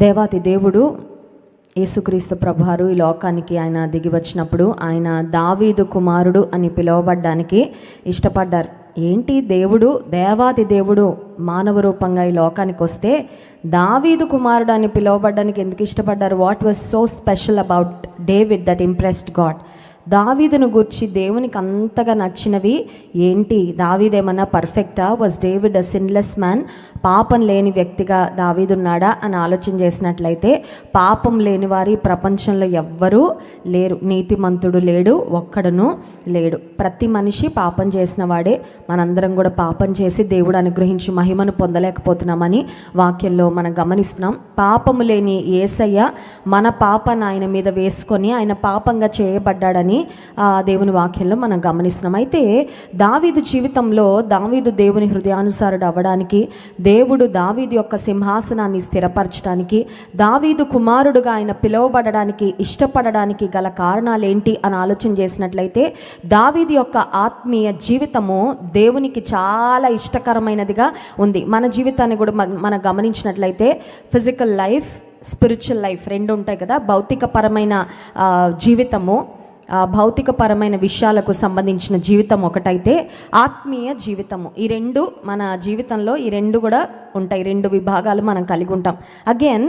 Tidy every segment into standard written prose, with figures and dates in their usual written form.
దేవాతి దేవుడు యేసుక్రీస్తు ప్రభువారు ఈ లోకానికి ఆయన దిగి వచ్చినప్పుడు ఆయన దావీదు కుమారుడు అని పిలువబడ్డానికి ఇష్టపడ్డారు. ఏంటి దేవుడు, దేవాది దేవుడు మానవ రూపంగా ఈ లోకానికి వస్తే దావీదు కుమారుడు అని పిలువబడ్డానికి ఎందుకు ఇష్టపడ్డారు? What was so special about David that impressed God? దావీదును గూర్చి దేవునికి అంతగా నచ్చినవి ఏంటి? దావీదేమన్నా పర్ఫెక్టా? Was David a sinless man? పాపం లేని వ్యక్తిగా దావీదున్నాడా అని ఆలోచన చేసినట్లయితే పాపం లేని వారి ప్రపంచంలో ఎవ్వరూ లేరు. నీతిమంతుడు లేడు, ఒక్కడును లేడు. ప్రతి మనిషి పాపం చేసిన వాడే. మనందరం కూడా పాపం చేసి దేవుడు అనుగ్రహించి మహిమను పొందలేకపోతున్నామని వాక్యంలో మనం గమనిస్తున్నాం. పాపము లేని యేసయ్య మన పాపాన్ని ఆయన మీద వేసుకొని ఆయన పాపంగా చేయబడ్డాడని దేవుని వాక్యంలో మనం గమనిస్తున్నాం. అయితే దావీదు జీవితంలో దావీదు దేవుని హృదయానుసారుడు అవ్వడానికి, దేవుడు దావీదు యొక్క సింహాసనాన్ని స్థిరపరచడానికి, దావీదు కుమారుడుగా ఆయన పిలువబడడానికి ఇష్టపడడానికి గల కారణాలు ఏంటి అని ఆలోచన చేసినట్లయితే దావీదు యొక్క ఆత్మీయ జీవితము దేవునికి చాలా ఇష్టకరమైనదిగా ఉంది. మన జీవితాన్ని కూడా మనం గమనించినట్లయితే ఫిజికల్ లైఫ్, స్పిరిచువల్ లైఫ్ రెండు ఉంటాయి కదా. భౌతికపరమైన జీవితము, భౌతికపరమైన విషయాలకు సంబంధించిన జీవితం ఒకటైతే ఆత్మీయ జీవితము, ఈ రెండు మన జీవితంలో ఈ రెండు కూడా ఉంటాయి. రెండు విభాగాలు మనం కలిగి ఉంటాం. Again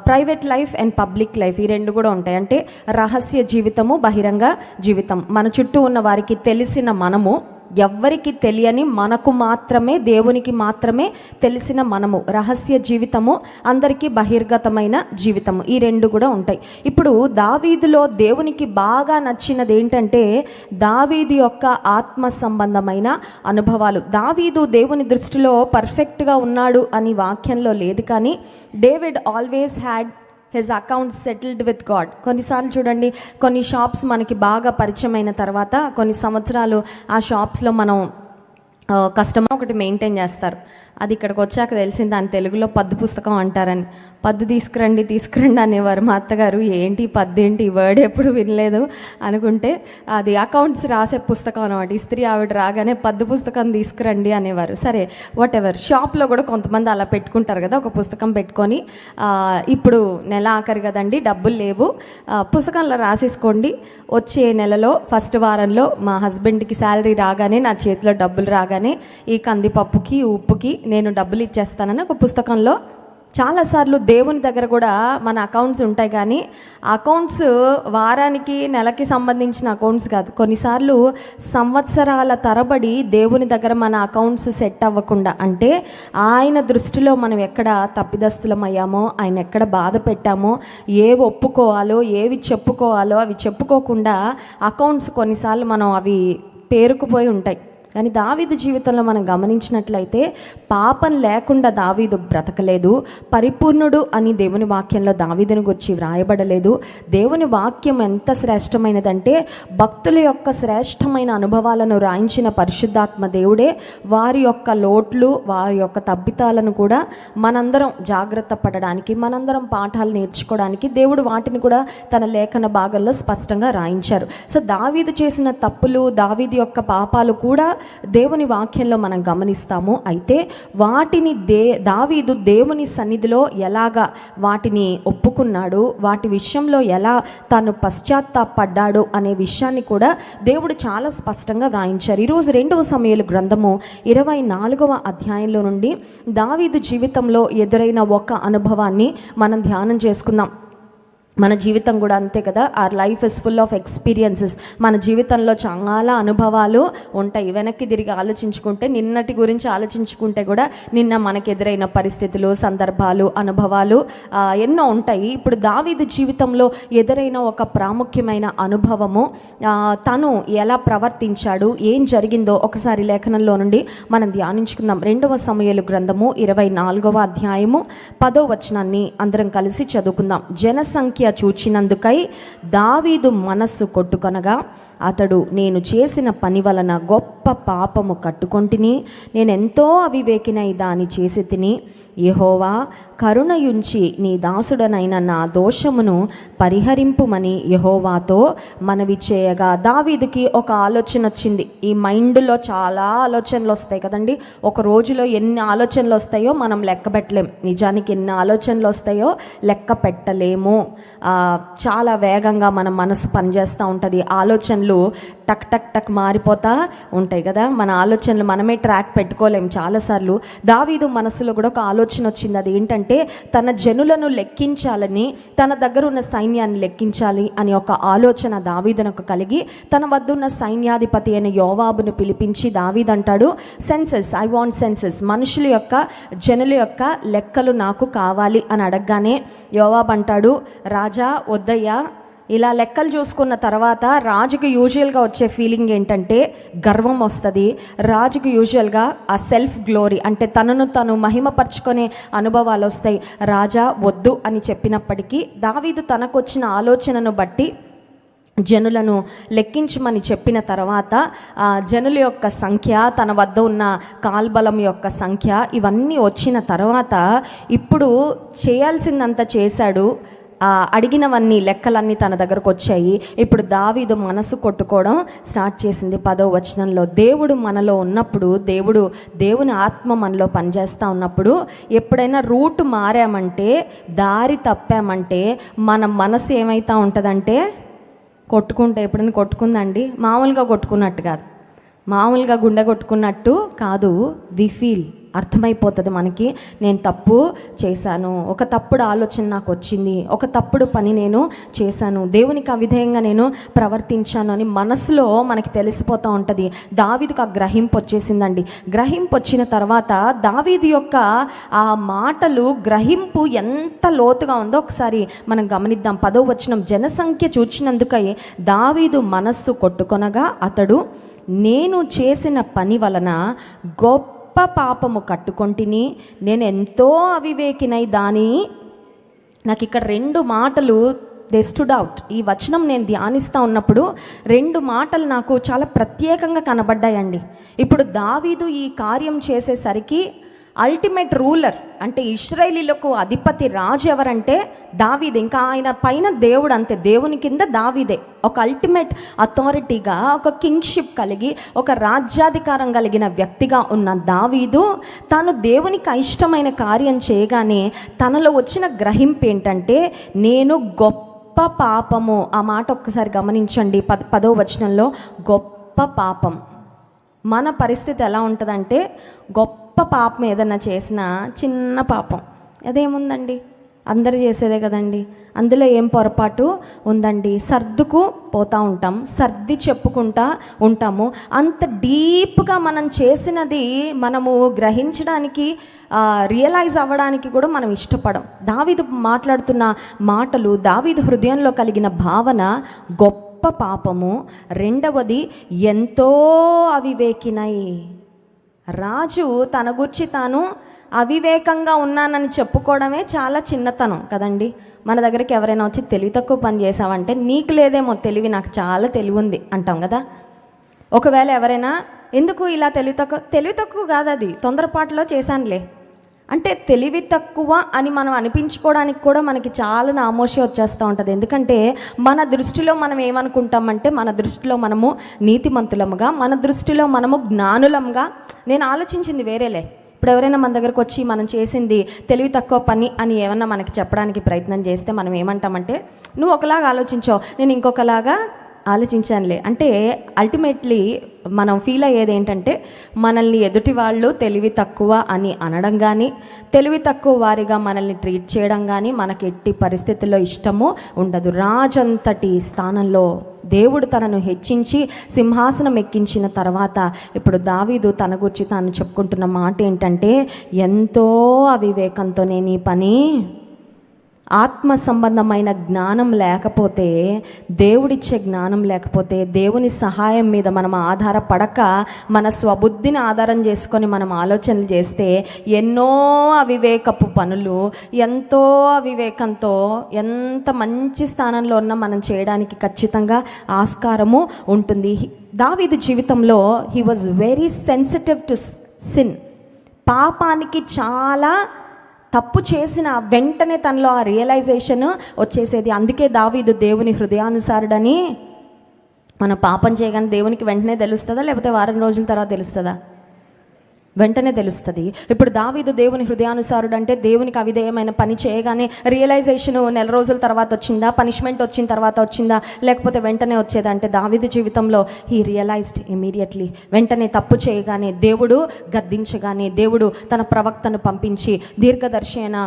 private life and public life ఈ రెండు కూడా ఉంటాయి. అంటే రహస్య జీవితము, బహిరంగ జీవితం. మన చుట్టూ ఉన్న వారికి తెలిసిన మనము, ఎవ్వరికి తెలియని మనకు మాత్రమే, దేవునికి మాత్రమే తెలిసిన మనము. రహస్య జీవితము, అందరికీ బహిర్గతమైన జీవితము, ఈ రెండు కూడా ఉంటాయి. ఇప్పుడు దావీదులో దేవునికి బాగా నచ్చినది ఏంటంటే దావీదు యొక్క ఆత్మ సంబంధమైన అనుభవాలు. దావీదు దేవుని దృష్టిలో పర్ఫెక్ట్గా ఉన్నాడు అని వాక్యంలో లేదు, కానీ David always had his account settled with God. కొన్నిసార్లు చూడండి, కొన్ని షాప్స్ మనకి బాగా పరిచయం అయిన తర్వాత కొన్ని సంవత్సరాలు ఆ షాప్స్లో మనం కస్టమర్ ఒకటి మెయింటైన్ చేస్తారు. అది ఇక్కడికి వచ్చాక తెలిసింది దాని తెలుగులో పద్దు పుస్తకం అంటారని. పద్దు తీసుకురండి అనేవారు మా అత్తగారు. ఏంటి పద్దు ఏంటి, ఈ వర్డ్ ఎప్పుడు వినలేదు అనుకుంటే అది అకౌంట్స్ రాసే పుస్తకం అనమాట. ఇస్త్రీ ఆవిడ రాగానే పద్దు పుస్తకం తీసుకురండి అనేవారు. సరే, వాట్ ఎవర్. షాప్లో కూడా కొంతమంది అలా పెట్టుకుంటారు కదా, ఒక పుస్తకం పెట్టుకొని ఇప్పుడు నెల ఆఖరి కదండి, డబ్బులు లేవు, పుస్తకంలో రాసేసుకోండి, వచ్చే నెలలో ఫస్ట్ వారంలో మా హస్బెండ్కి శాలరీ రాగానే, నా చేతిలో డబ్బులు రాగానే ఈ కందిపప్పుకి ఉప్పుకి నేను డబ్బులు ఇచ్చేస్తానని ఒక పుస్తకంలో. చాలాసార్లు దేవుని దగ్గర కూడా మన అకౌంట్స్ ఉంటాయి, కానీ అకౌంట్స్ వారానికి నెలకి సంబంధించిన అకౌంట్స్ కాదు. కొన్నిసార్లు సంవత్సరాల తరబడి దేవుని దగ్గర మన అకౌంట్స్ సెట్ అవ్వకుండా, అంటే ఆయన దృష్టిలో మనం ఎక్కడ తప్పిదస్తులమయ్యామో, ఆయన ఎక్కడ బాధ పెట్టామో, ఏవి ఒప్పుకోవాలో ఏవి చెప్పుకోవాలో అవి చెప్పుకోకుండా అకౌంట్స్ కొన్నిసార్లు మనం అవి పేరుకుపోయి ఉంటాయి. కానీ దావీదు జీవితంలో మనం గమనించినట్లయితే పాపం లేకుండా దావీదు బ్రతకలేదు. పరిపూర్ణుడు అని దేవుని వాక్యంలో దావీదుని గురించి వ్రాయబడలేదు. దేవుని వాక్యం ఎంత శ్రేష్టమైనదంటే భక్తుల యొక్క శ్రేష్టమైన అనుభవాలను రాయించిన పరిశుద్ధాత్మ దేవుడే వారి యొక్క లోట్లు, వారి యొక్క తప్పితాలను కూడా మనందరం జాగ్రత్త పడడానికి, మనందరం పాఠాలు నేర్చుకోవడానికి దేవుడు వాటిని కూడా తన లేఖన భాగంలో స్పష్టంగా రాయించారు. సో దావీదు చేసిన తప్పులు, దావీదు యొక్క పాపాలు కూడా దేవుని వాక్యంలో మనం గమనిస్తాము. అయితే వాటిని దావీదు దేవుని సన్నిధిలో ఎలాగా వాటిని ఒప్పుకున్నాడు, వాటి విషయంలో ఎలా తాను పశ్చాత్తాపడ్డాడు అనే విషయాన్ని కూడా దేవుడు చాలా స్పష్టంగా వ్రాయించారు. ఈరోజు 2వ సమూయేలు గ్రంథము 24వ అధ్యాయంలో నుండి దావీదు జీవితంలో ఎదురైన ఒక అనుభవాన్ని మనం ధ్యానం చేసుకుందాం. మన జీవితం కూడా అంతే కదా. Our life is full of experiences. మన జీవితంలో చాలా అనుభవాలు ఉంటాయి. వెనక్కి తిరిగి ఆలోచించుకుంటే, నిన్నటి గురించి ఆలోచించుకుంటే కూడా నిన్న మనకు ఎదురైన పరిస్థితులు, సందర్భాలు, అనుభవాలు ఎన్నో ఉంటాయి. ఇప్పుడు దావీదు జీవితంలో ఎదురైన ఒక ప్రాముఖ్యమైన అనుభవము, తను ఎలా ప్రవర్తించాడు, ఏం జరిగిందో ఒకసారి లేఖనంలో నుండి మనం ధ్యానించుకుందాం. 2వ సమూయేలు గ్రంథము 24వ అధ్యాయము 10వ వచనాన్ని అందరం కలిసి చదువుకుందాం. జనసంఖ్య చూచినందుకై దావీదు మనస్సు కొట్టుకొనగా అతడు, నేను చేసిన పని వలన గొప్ప పాపము కట్టుకొంటిని, నేనెంతో అవివేకినై దాని చేసి తిని, యెహోవా కరుణయుంచి నీ దాసుడనైన నా దోషమును పరిహరింపుమని యెహోవాతో మనవి చేయగా, దావీదుకి ఒక ఆలోచన వచ్చింది. ఈ మైండ్లో చాలా ఆలోచనలు వస్తాయి కదండి. ఒక రోజులో ఎన్ని ఆలోచనలు వస్తాయో మనం లెక్క పెట్టలేం. నిజానికి ఎన్ని ఆలోచనలు వస్తాయో లెక్క పెట్టలేము. చాలా వేగంగా మన మనసు పనిచేస్తూ ఉంటుంది. ఆలోచనలు టక్ టక్ టక్ మారిపోతూ ఉంటాయి కదా. మన ఆలోచనలు మనమే ట్రాక్ పెట్టుకోలేము చాలాసార్లు. దావీదు మనసులో కూడా ఒక ఆలోచన వచ్చింది. అది ఏంటంటే, తన జనులను లెక్కించాలని, తన దగ్గర ఉన్న సైన్యాన్ని లెక్కించాలి అని ఒక ఆలోచన దావీదునకు కలిగి, తన వద్ద ఉన్న సైన్యాధిపతి అయిన యోవాబును పిలిపించి దావీదు అంటాడు, సెన్సెస్, ఐ వాంట్ సెన్సెస్, మనుషుల యొక్క జనుల యొక్క లెక్కలు నాకు కావాలి అని అడగగానే యోవాబు అంటాడు, రాజా వద్దయ్యా, ఇలా లెక్కలు చూసుకున్న తర్వాత రాజుకి యూజువల్గా వచ్చే ఫీలింగ్ ఏంటంటే గర్వం వస్తుంది. రాజుకి యూజువల్గా ఆ సెల్ఫ్ గ్లోరీ అంటే తనను తను మహిమపరుచుకునే అనుభవాలు వస్తాయి. రాజా వద్దు అని చెప్పినప్పటికీ దావీదు తనకొచ్చిన ఆలోచనను బట్టి జనులను లెక్కించమని చెప్పిన తర్వాత జనుల యొక్క సంఖ్య, తన వద్ద ఉన్న కాల్బలం యొక్క సంఖ్య, ఇవన్నీ వచ్చిన తర్వాత ఇప్పుడు చేయాల్సిందంతా చేశాడు. అడిగినవన్నీ లెక్కలన్నీ తన దగ్గరకు వచ్చాయి. ఇప్పుడు దావీదు మనసు కొట్టుకోవడం స్టార్ట్ చేసింది. 10వ వచనంలో, దేవుడు మనలో ఉన్నప్పుడు, దేవుని ఆత్మ మనలో పనిచేస్తూ ఉన్నప్పుడు, ఎప్పుడైనా రూట్ మారామంటే, దారి తప్పామంటే మన మనసు ఏమవుతూ ఉంటుందంటే కొట్టుకుంటే, ఎప్పుడైనా కొట్టుకుందండి? మామూలుగా కొట్టుకున్నట్టు కాదు, మామూలుగా గుండె కొట్టుకున్నట్టు కాదు. వి ఫీల్, అర్థమైపోతుంది మనకి, నేను తప్పు చేశాను, ఒక తప్పుడు ఆలోచన నాకు వచ్చింది, ఒక తప్పుడు పని నేను చేశాను, దేవునికి అవిధేయంగా నేను ప్రవర్తించాను అని మనసులో మనకి తెలిసిపోతూ ఉంటుంది. దావీదుకు ఆ గ్రహింపు వచ్చేసిందండి. గ్రహింపు వచ్చిన తర్వాత దావీదు యొక్క ఆ మాటలు, గ్రహింపు ఎంత లోతుగా ఉందో ఒకసారి మనం గమనిద్దాం. 10వ వచనం, జనసంఖ్య చూచినందుకై దావీదు మనస్సు కొట్టుకొనగా అతడు, నేను చేసిన పని వలన గొప్ప పాపము కట్టుకొంటిని, నేను ఎంతో అవివేకినై దాని. నాకు ఇక్కడ 2 మాటలు దే స్టుడ్ అవుట్. ఈ వచనం నేను ధ్యానిస్తూ ఉన్నప్పుడు 2 మాటలు నాకు చాలా ప్రత్యేకంగా కనబడ్డాయండి. ఇప్పుడు దావీదు ఈ కార్యం చేసేసరికి అల్టిమేట్ రూలర్ అంటే ఇశ్రాయేలీలకు అధిపతి రాజు ఎవరంటే దావీదే. ఇంకా ఆయన పైన దేవుడు, అంతే, దేవుని కింద దావీదే. ఒక అల్టిమేట్ అథారిటీగా, ఒక కింగ్షిప్ కలిగి, ఒక రాజ్యాధికారం కలిగిన వ్యక్తిగా ఉన్న దావీదు తాను దేవునికి అయిష్టమైన కార్యం చేయగానే తనలో వచ్చిన గ్రహింపు ఏంటంటే, నేను గొప్ప పాపము. ఆ మాట ఒక్కసారి గమనించండి. 10వ వచనంలో గొప్ప పాపం. మన పరిస్థితి ఎలా ఉంటుందంటే, గొప్ప పాపం ఏదన్నా చేసినా చిన్న పాపం అదేముందండి, అందరూ చేసేదే కదండి, అందులో ఏం పొరపాటు ఉందండి, సర్దుకు పోతూ ఉంటాం, సర్ది చెప్పుకుంటా ఉంటాము. అంత డీప్గా మనం చేసినది మనము గ్రహించడానికి, రియలైజ్ అవ్వడానికి కూడా మనం ఇష్టపడం. దావీదు మాట్లాడుతున్న మాటలు, దావీదు హృదయంలో కలిగిన భావన గొప్ప పాపము. రెండవది, ఎంతో అవివేకినై. రాజు తన గురించి తాను అవివేకంగా ఉన్నానని చెప్పుకోవడమే చాలా చిన్నతనం కదండి. మన దగ్గరికి ఎవరైనా వచ్చి తెలివి తక్కువ పని చేసావంటే, నీకు లేదేమో తెలివి, నాకు చాలా తెలివి ఉంది అంటాం కదా. ఒకవేళ ఎవరైనా ఎందుకు ఇలా తెలివి తక్కువ కాదు, అది తొందరపాటులో చేశానులే అంటే తెలివి తక్కువ అని మనం అనిపించుకోవడానికి కూడా మనకి చాలా నామోషి వచ్చేస్తూ ఉంటుంది. ఎందుకంటే మన దృష్టిలో మనం ఏమనుకుంటామంటే, మన దృష్టిలో మనము నీతిమంతులముగా, మన దృష్టిలో మనము జ్ఞానులంగా. నేను ఆలోచించింది వేరేలే. ఇప్పుడు ఎవరైనా మన దగ్గరకు వచ్చి మనం చేసింది తెలివి తక్కువ పని అని ఏమన్నా మనకి చెప్పడానికి ప్రయత్నం చేస్తే మనం ఏమంటామంటే, నువ్వు ఒకలాగా ఆలోచించావు, నేను ఇంకొకలాగా ఆలోచించానులే. అంటే అల్టిమేట్లీ మనం ఫీల్ అయ్యేది ఏంటంటే, మనల్ని ఎదుటి వాళ్ళు తెలివి తక్కువ అని అనడం కానీ, తెలివి తక్కువ వారిగా మనల్ని ట్రీట్ చేయడం కానీ మనకి ఎట్టి పరిస్థితుల్లో ఇష్టము ఉండదు. రాజంతటి స్థానంలో దేవుడు తనను హెచ్చించి సింహాసనం ఎక్కించిన తర్వాత ఇప్పుడు దావీదు తన గురించి తాను చెప్పుకుంటున్న మాట ఏంటంటే, ఎంతో అవివేకంతో నేను ఈ పని, ఆత్మ సంబంధమైన జ్ఞానం లేకపోతే, దేవుడిచ్చే జ్ఞానం లేకపోతే, దేవుని సహాయం మీద మనం ఆధారపడక మన స్వబుద్ధిని ఆధారం చేసుకొని మనం ఆలోచనలు చేస్తే ఎన్నో అవివేకపు పనులు, ఎంతో అవివేకంతో ఎంత మంచి స్థానంలో ఉన్నా మనం చేయడానికి ఖచ్చితంగా ఆస్కారము ఉంటుంది. దావీదు జీవితంలో he was very sensitive to sin. పాపానికి చాలా తప్పు చేసిన వెంటనే తనలో ఆ రియలైజేషన్ వచ్చేసేది. అందుకే దావీదు దేవుని హృదయానుసారుడని. మనం పాపం చేయగానే దేవునికి వెంటనే తెలుస్తుందా, లేకపోతే వారం రోజుల తర్వాత తెలుస్తుందా? వెంటనే తెలుస్తుంది. ఇప్పుడు దావీదు దేవుని హృదయానుసారుడు అంటే దేవునికి అవిధేయమైన పని చేయగానే రియలైజేషన్ నెల రోజుల తర్వాత వచ్చిందా, పనిష్మెంట్ వచ్చిన తర్వాత వచ్చిందా, లేకపోతే వెంటనే వచ్చేదా అంటే దావీదు జీవితంలో హీ రియలైజ్డ్ ఇమీడియట్లీ. వెంటనే తప్పు చేయగానే, దేవుడు గద్దించగానే, దేవుడు తన ప్రవక్తను పంపించి దీర్ఘదర్శి అయిన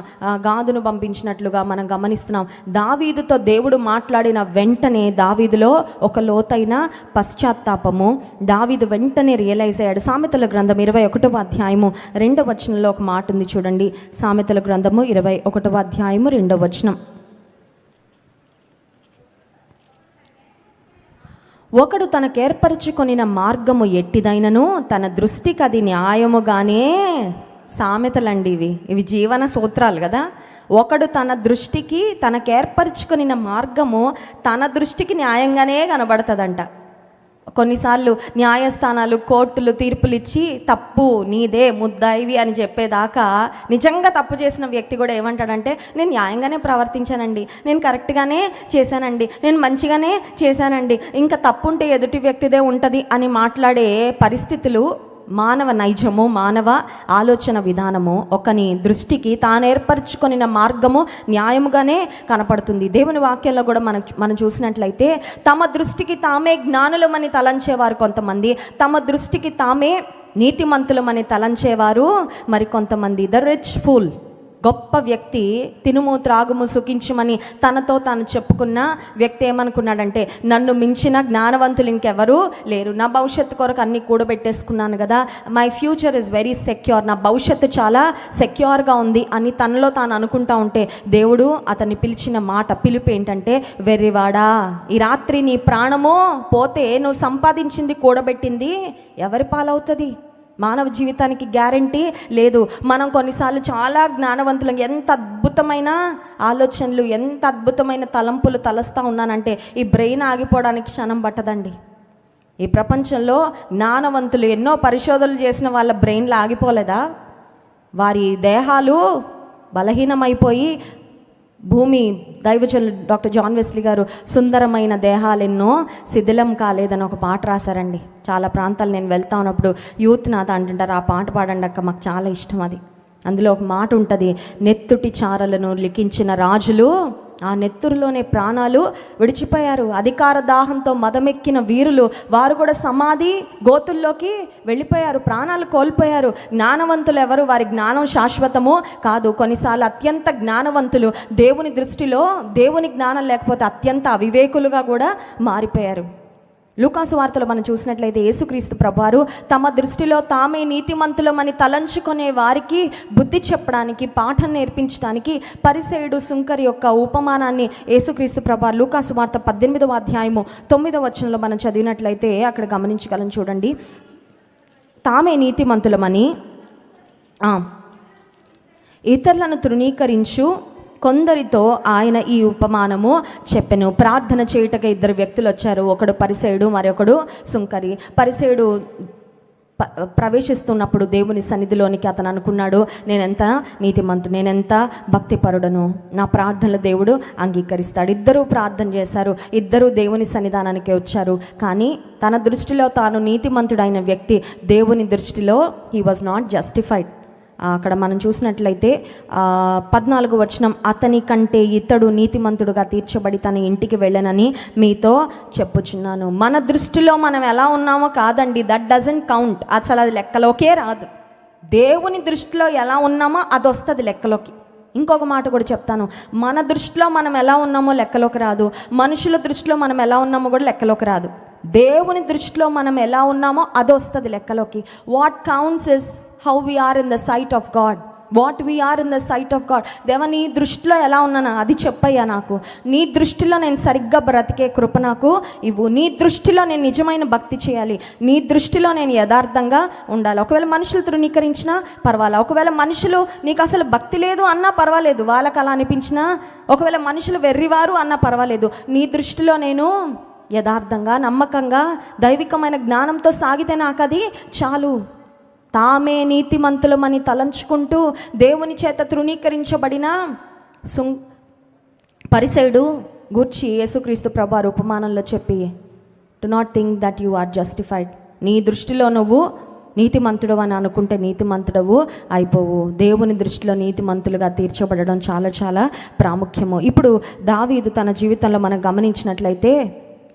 గాదును పంపించినట్లుగా మనం గమనిస్తున్నాం. దావీదుతో దేవుడు మాట్లాడిన వెంటనే దావీదులో ఒక లోతైన పశ్చాత్తాపము, దావీదు వెంటనే రియలైజ్ అయ్యాడు. సామెతల గ్రంథం 21వ అధ్యాయము 2వ వచనంలో ఒక మాట ఉంది చూడండి. సామెతల గ్రంథము 21వ అధ్యాయము 2వ వచనం. ఒకడు తనకు ఏర్పరచుకొనిన మార్గము ఎట్టిదైనను తన దృష్టికి అది న్యాయముగానే. సామెతలండి ఇవి జీవన సూత్రాలు కదా. ఒకడు తన దృష్టికి తనకు ఏర్పరచుకొనిన మార్గము తన దృష్టికి న్యాయంగానే కనబడుతుందంట. కొన్నిసార్లు న్యాయస్థానాలు, కోర్టులు తీర్పులు ఇచ్చి తప్పు నీదే, ముద్దాయివి అని చెప్పేదాకా నిజంగా తప్పు చేసిన వ్యక్తి కూడా ఏమంటాడంటే నేను న్యాయంగానే ప్రవర్తించానండి, నేను కరెక్ట్గానే చేశానండి, నేను మంచిగానే చేశానండి, ఇంకా తప్పు ఉంటే ఎదుటి వ్యక్తిదే ఉంటుంది అని మాట్లాడే పరిస్థితులు మానవ నైజము, మానవ ఆలోచన విధానము. ఒకని దృష్టికి తాను ఏర్పరచుకొనిన మార్గము న్యాయముగానే కనపడుతుంది. దేవుని వాక్యంలో కూడా మనం చూసినట్లయితే తమ దృష్టికి తామే జ్ఞానులమని తలంచేవారు కొంతమంది, తమ దృష్టికి తామే నీతిమంతులమని తలంచేవారు మరి కొంతమంది. ద రిచ్ ఫూల్, గొప్ప వ్యక్తి, తినుము త్రాగుము సుఖించమని తనతో తాను చెప్పుకున్న వ్యక్తి ఏమనుకున్నాడంటే నన్ను మించిన జ్ఞానవంతులు ఇంకెవరు లేరు, నా భవిష్యత్తు కొరకు అన్నీ కూడబెట్టేసుకున్నాను కదా, my future is very secure, నా భవిష్యత్తు చాలా సెక్యూర్గా ఉంది అని తనలో తాను అనుకుంటా ఉంటే దేవుడు అతన్ని పిలిచిన పిలుపు ఏంటంటే, వెర్రివాడా, ఈ రాత్రి నీ ప్రాణము పోతే నువ్వు సంపాదించింది కూడబెట్టింది ఎవరి పాలవుతుంది? మానవ జీవితానికి గ్యారంటీ లేదు. మనం కొన్నిసార్లు చాలా జ్ఞానవంతులం, ఎంత అద్భుతమైన ఆలోచనలు, ఎంత అద్భుతమైన తలంపులు తలస్తూ ఉన్నానంటే ఈ బ్రెయిన్ ఆగిపోవడానికి క్షణం పట్టదండి. ఈ ప్రపంచంలో జ్ఞానవంతులు ఎన్నో పరిశోధనలు చేసిన వాళ్ళ బ్రెయిన్లు ఆగిపోలేదా? వారి దేహాలు బలహీనమైపోయి భూమి దైవజనులు డాక్టర్ జాన్ వెస్లీ గారు సుందరమైన దేహాలెన్నో శిథిలం కాలేదని ఒక పాట రాశారండి. చాలా ప్రాంతాలు నేను వెళ్తా ఉన్నప్పుడు యూత్ నాతో అంటుంటారు, ఆ పాట పాడండి అక్క, మాకు చాలా ఇష్టం అది. అందులో ఒక మాట ఉంటుంది, నెత్తుటి చారలను లిఖించిన రాజులు ఆ నెత్తురులోనే ప్రాణాలు విడిచిపోయారు. అధికార దాహంతో మదమెక్కిన వీరులు వారు కూడా సమాధి గోతుల్లోకి వెళ్ళిపోయారు, ప్రాణాలు కోల్పోయారు. జ్ఞానవంతులు ఎవరు? వారి జ్ఞానం శాశ్వతము కాదు. కొన్నిసార్లు అత్యంత జ్ఞానవంతులు దేవుని దృష్టిలో దేవుని జ్ఞానం లేకపోతే అత్యంత అవివేకులుగా కూడా మారిపోయారు. లూకాసు వార్తలో మనం చూసినట్లయితే యేసుక్రీస్తు ప్రభువారు తమ దృష్టిలో తామే నీతిమంతులమని తలంచుకునే వారికి బుద్ధి చెప్పడానికి, పాఠం నేర్పించడానికి పరిసయ్యుడు సుంకరి యొక్క ఉపమానాన్ని యేసుక్రీస్తు ప్రభువారు లూకాసు వార్త 18వ అధ్యాయము 9వ వచనంలో మనం చదివినట్లయితే అక్కడ గమనించగలం చూడండి. తామే నీతిమంతులమని ఇతరులను తృణీకరించు కొందరితో ఆయన ఈ ఉపమానము చెప్పెను. ప్రార్థన చేయుటకు 2 వ్యక్తులు వచ్చారు, ఒకడు పరిసయ్యుడు, మరొకడు సుంకరి. పరిసయ్యుడు ప్రవేశిస్తున్నప్పుడు దేవుని సన్నిధిలోనికి అతను అనుకున్నాడు, నేనెంత నీతిమంతుడు, నేనెంత భక్తిపరుడను, నా ప్రార్థనలు దేవుడు అంగీకరిస్తాడు. 2 ప్రార్థన చేశారు, 2 దేవుని సన్నిధానానికి వచ్చారు. కానీ తన దృష్టిలో తాను నీతిమంతుడైన వ్యక్తి దేవుని దృష్టిలో హీ వాజ్ నాట్ జస్టిఫైడ్. అక్కడ మనం చూసినట్లయితే 14వ వచనం, అతని కంటే ఇతడు నీతిమంతుడుగా తీర్చబడి తన ఇంటికి వెళ్ళనని మీతో చెప్పుచున్నాను. మన దృష్టిలో మనం ఎలా ఉన్నామో కాదండి, దట్ డజంట్ కౌంట్. అసలు అది లెక్కలోకే రాదు. దేవుని దృష్టిలో ఎలా ఉన్నామో అది వస్తుంది లెక్కలోకి. ఇంకొక మాట కూడా చెప్తాను, మన దృష్టిలో మనం ఎలా ఉన్నామో లెక్కలోకి రాదు, మనుషుల దృష్టిలో మనం ఎలా ఉన్నామో కూడా లెక్కలోకి రాదు. దేవుని దృష్టిలో మనం ఎలా ఉన్నామో అది వస్తుంది లెక్కలోకి. What counts is how we are in the sight of God, what we are in the sight of God. దేవా నీ దృష్టిలో ఎలా ఉన్నానా అది చెప్పయ్యా నాకు. నీ దృష్టిలో నేను సరిగ్గా బ్రతికే కృప నాకు ఇవ్వు. నీ దృష్టిలో నేను నిజమైన భక్తి చేయాలి, నీ దృష్టిలో నేను యథార్థంగా ఉండాలి. ఒకవేళ మనుషులు తృణీకరించినా పర్వాలేదు, ఒకవేళ మనుషులు నీకు అసలు భక్తి లేదు అన్నా పర్వాలేదు, వాళ్ళకి అలా అనిపించినా, ఒకవేళ మనుషులు వెర్రివారు అన్నా పర్వాలేదు, నీ దృష్టిలో నేను యథార్థంగా, నమ్మకంగా, దైవికమైన జ్ఞానంతో సాగితే నాకు అది చాలు. తామే నీతిమంతులమని తలంచుకుంటూ దేవుని చేత తృణీకరించబడిన పరిసయుడు గూర్చి యేసుక్రీస్తు ప్రభువారు ఉపమానంలో చెప్పి, do not think that you are justified. నీ దృష్టిలో నువ్వు నీతిమంతుడు అని అనుకుంటే నీతిమంతుడవు అయిపోవు. దేవుని దృష్టిలో నీతిమంతులుగా తీర్చబడడం చాలా చాలా ప్రాముఖ్యము. ఇప్పుడు దావీదు తన జీవితంలో మనం గమనించినట్లయితే,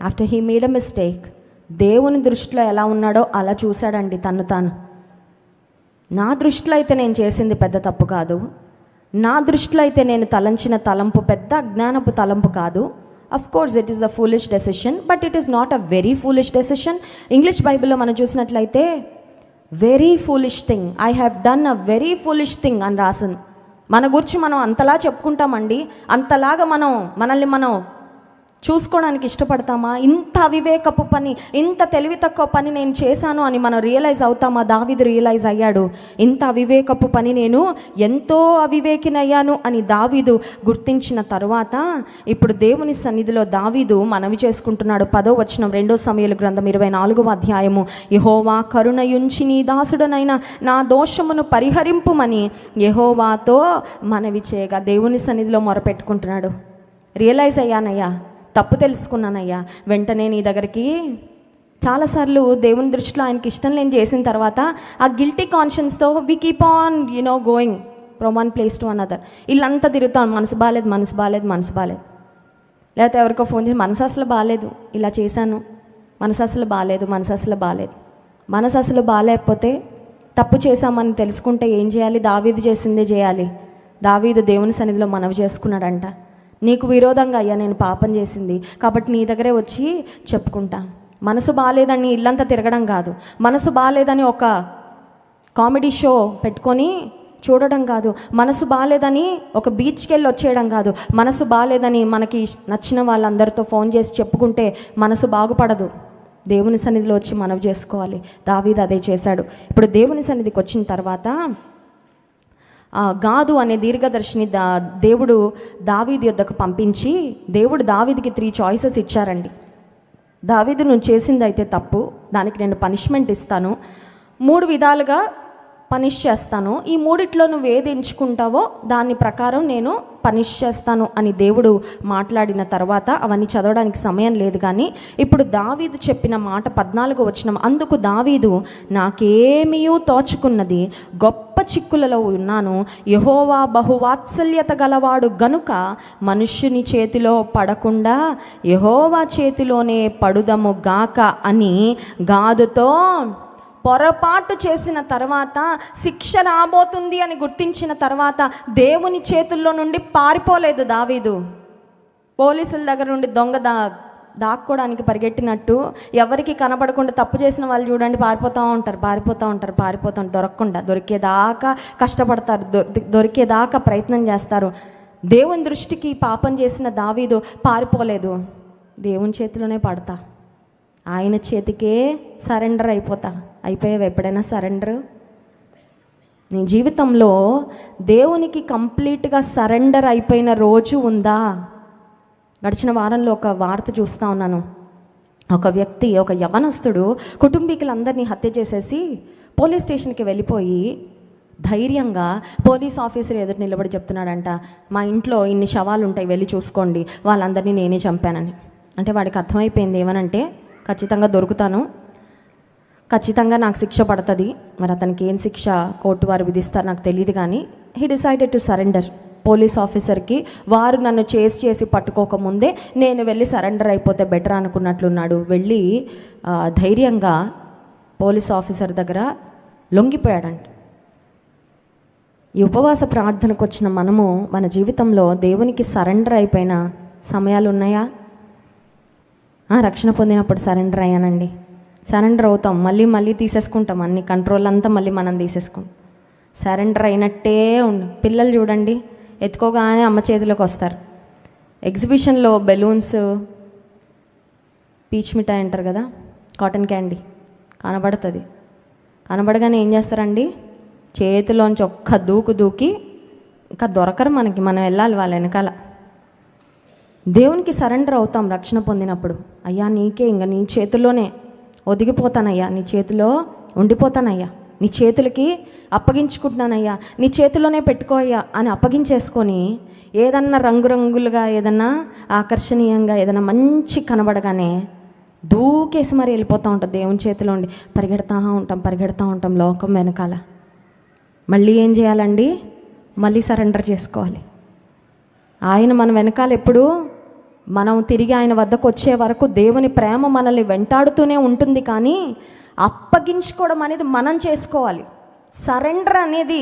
after he made a mistake, దేవుని దృష్టిలో ఎలా ఉన్నాడో అలా చూశాడండి తను తాను. నా దృష్టిలో అయితే నేను చేసింది పెద్ద తప్పు కాదు, నా దృష్టిలో అయితే నేను తలంచిన తలంపు పెద్ద అజ్ఞానపు తలంపు కాదు. Of course it is a foolish decision, but it is not a very foolish decision. English బైబిల్లో మనం చూసినట్లయితే very foolish thing, I have done a very foolish thing అని రాసింది. మన గురించి మనం అంతలా చెప్పుకుంటామండి, అంతలాగా మనల్ని మనం చూసుకోవడానికి ఇష్టపడతామా? ఇంత అవివేకపు పని, ఇంత తెలివి తక్కువ పని నేను చేశాను అని మనం రియలైజ్ అవుతామా? దావీదు రియలైజ్ అయ్యాడు, ఇంత అవివేకపు పని నేను ఎంతో అవివేకినయ్యాను అని దావీదు గుర్తించిన తర్వాత ఇప్పుడు దేవుని సన్నిధిలో దావీదు మనవి చేసుకుంటున్నాడు. 10వ వచనం 2 సమూయేలు గ్రంథం 24వ అధ్యాయము. యెహోవా కరుణయుంచి నీ దాసుడనైన నా దోషమును పరిహరింపుమని యెహోవాతో మనవి చేయగా దేవుని సన్నిధిలో మొరపెట్టుకుంటున్నాడు. రియలైజ్ అయ్యానయ్యా, తప్పు తెలుసుకున్నానయ్యా, వెంటనే నీ దగ్గరికి. చాలాసార్లు దేవుని దృష్టిలో ఆయనకి ఇష్టం లేని చేసిన తర్వాత ఆ గిల్టీ కాన్షియన్స్తో we keep on going from one place to another. ఇల్లంతా తిరుగుతాం, మనసు బాగాలేదు, లేకపోతే ఎవరికో ఫోన్ చేసి మనసు అసలు బాగాలేదు, ఇలా చేశాను, మనసు అసలు బాగాలేకపోతే తప్పు చేశామని తెలుసుకుంటే ఏం చేయాలి? దావీదు చేసిందే చేయాలి. దావీదు దేవుని సన్నిధిలో మనవి చేసుకున్నాడంట, నీకు విరోధంగా అయ్యా నేను పాపం చేసింది కాబట్టి నీ దగ్గరే వచ్చి చెప్పుకుంటా. మనసు బాగాలేదని ఇల్లంతా తిరగడం కాదు, మనసు బాగాలేదని ఒక కామెడీ షో పెట్టుకొని చూడడం కాదు, మనసు బాగాలేదని ఒక బీచ్కి వెళ్ళి వచ్చేయడం కాదు, మనసు బాగాలేదని మనకి నచ్చిన వాళ్ళందరితో ఫోన్ చేసి చెప్పుకుంటే మనసు బాగుపడదు. దేవుని సన్నిధిలో వచ్చి మనవి చేసుకోవాలి. దావీదు అదే చేశాడు. ఇప్పుడు దేవుని సన్నిధికి వచ్చిన తర్వాత గాదు అనే దీర్ఘదర్శిని దేవుడు దావీదు యొద్దకు పంపించి, దేవుడు దావీదుకి 3 చాయిసెస్ ఇచ్చారండి. దావీదు నువ్వు చేసింది అయితే తప్పు, దానికి నేను పనిష్మెంట్ ఇస్తాను, 3 విధాలుగా పనిష్ చేస్తాను, ఈ 3ట్లో నువ్వు ఏది ఎంచుకుంటావో దాని ప్రకారం నేను పనిష్ చేస్తాను అని దేవుడు మాట్లాడిన తర్వాత అవన్నీ చదవడానికి సమయం లేదు. కానీ ఇప్పుడు దావీదు చెప్పిన మాట 14వ వచనం, అందుకు దావీదు నాకేమీ తోచుకున్నది, గొప్ప చిక్కులలో ఉన్నాను, యెహోవా బహువాత్సల్యత గలవాడు గనుక మనుష్యుని చేతిలో పడకుండా యెహోవా చేతిలోనే పడుదము గాక అని గాదుతో పొరపాటు చేసిన తర్వాత, శిక్ష రాబోతుంది అని గుర్తించిన తర్వాత దేవుని చేతుల్లో నుండి పారిపోలేదు దావీదు. పోలీసుల దగ్గర నుండి దొంగ దాక్కోవడానికి పరిగెట్టినట్టు ఎవరికి కనబడకుండా తప్పు చేసిన వాళ్ళు చూడండి పారిపోతూ ఉంటారు, దొరికేదాకా కష్టపడతారు, దొరికేదాకా ప్రయత్నం చేస్తారు. దేవుని దృష్టికి పాపం చేసిన దావీదు పారిపోలేదు, దేవుని చేతిలోనే పడతా, ఆయన చేతికే సరెండర్ అయిపోయావు. ఎప్పుడైనా సరెండర్ నీ జీవితంలో దేవునికి కంప్లీట్గా సరెండర్ అయిపోయిన రోజు ఉందా? గడిచిన వారంలో ఒక వార్త చూస్తూ ఉన్నాను. ఒక వ్యక్తి, ఒక యవనస్తుడు కుటుంబీకులందరినీ హత్య చేసేసి పోలీస్ స్టేషన్కి వెళ్ళిపోయి ధైర్యంగా పోలీస్ ఆఫీసర్ ఎదురు నిలబడి చెప్తున్నాడంట, మా ఇంట్లో ఇన్ని శవాలు ఉంటాయి, వెళ్ళి చూసుకోండి, వాళ్ళందరినీ నేనే చంపానని. అంటే వాడికి అర్థమైపోయింది ఏమనంటే, ఖచ్చితంగా దొరుకుతాను, ఖచ్చితంగా నాకు శిక్ష పడుతుంది. మరి అతనికి ఏం శిక్ష కోర్టు వారు విధిస్తారు నాకు తెలియదు. కానీ he decided to surrender police ఆఫీసర్కి. వారు నన్ను చేసి పట్టుకోకముందే నేను వెళ్ళి సరెండర్ అయిపోతే బెటర్ అనుకున్నట్లున్నాడు. వెళ్ళి ధైర్యంగా పోలీస్ ఆఫీసర్ దగ్గర లొంగిపోయాడంట. ఈ ఉపవాస ప్రార్థనకు వచ్చిన మనము మన జీవితంలో దేవునికి సరెండర్ అయిపోయిన సమయాలు ఉన్నాయా? రక్షణ పొందినప్పుడు సరెండర్ అయ్యానండి, సరెండర్ అవుతాం, మళ్ళీ తీసేసుకుంటాం, అన్ని కంట్రోల్ అంతా మళ్ళీ మనం తీసేసుకుంటాం. సరెండర్ అయినట్టే పిల్లలు చూడండి, ఎత్తుకోగానే అమ్మ చేతిలోకి వస్తారు. ఎగ్జిబిషన్లో బెలూన్స్, పీచ్ మిఠాయి అంటారు కదా, కాటన్ క్యాండీ కనబడుతుంది, కనబడగానే ఏం చేస్తారండి, చేతిలోంచి ఒక్క దూకి ఇంకా దొరకరు మనకి, మనం వెళ్ళాలి వాళ్ళ వెనకాల. దేవునికి సరెండర్ అవుతాం రక్షణ పొందినప్పుడు. అయ్యా నీకే, ఇంకా నీ చేతిలోనే ఒదిగిపోతానయ్యా, నీ చేతిలో ఉండిపోతానయ్యా, నీ చేతులకి అప్పగించుకుంటున్నానయ్యా, నీ చేతిలోనే పెట్టుకో అయ్యా అని అప్పగించేసుకొని ఏదన్నా రంగురంగులుగా, ఏదన్నా ఆకర్షణీయంగా, ఏదన్నా మంచి కనబడగానే దూకేసి మరి వెళ్ళిపోతూ ఉంటుంది. దేవుని చేతిలో ఉండి పరిగెడతా ఉంటాం లోకం వెనకాల. మళ్ళీ ఏం చేయాలండి? మళ్ళీ సరెండర్ చేసుకోవాలి. ఆయన మన వెనకాల ఎప్పుడు, మనం తిరిగి ఆయన వద్దకు వచ్చే వరకు దేవుని ప్రేమ మనల్ని వెంటాడుతూనే ఉంటుంది. కానీ అప్పగించుకోవడం అనేది మనం చేసుకోవాలి. సరెండర్ అనేది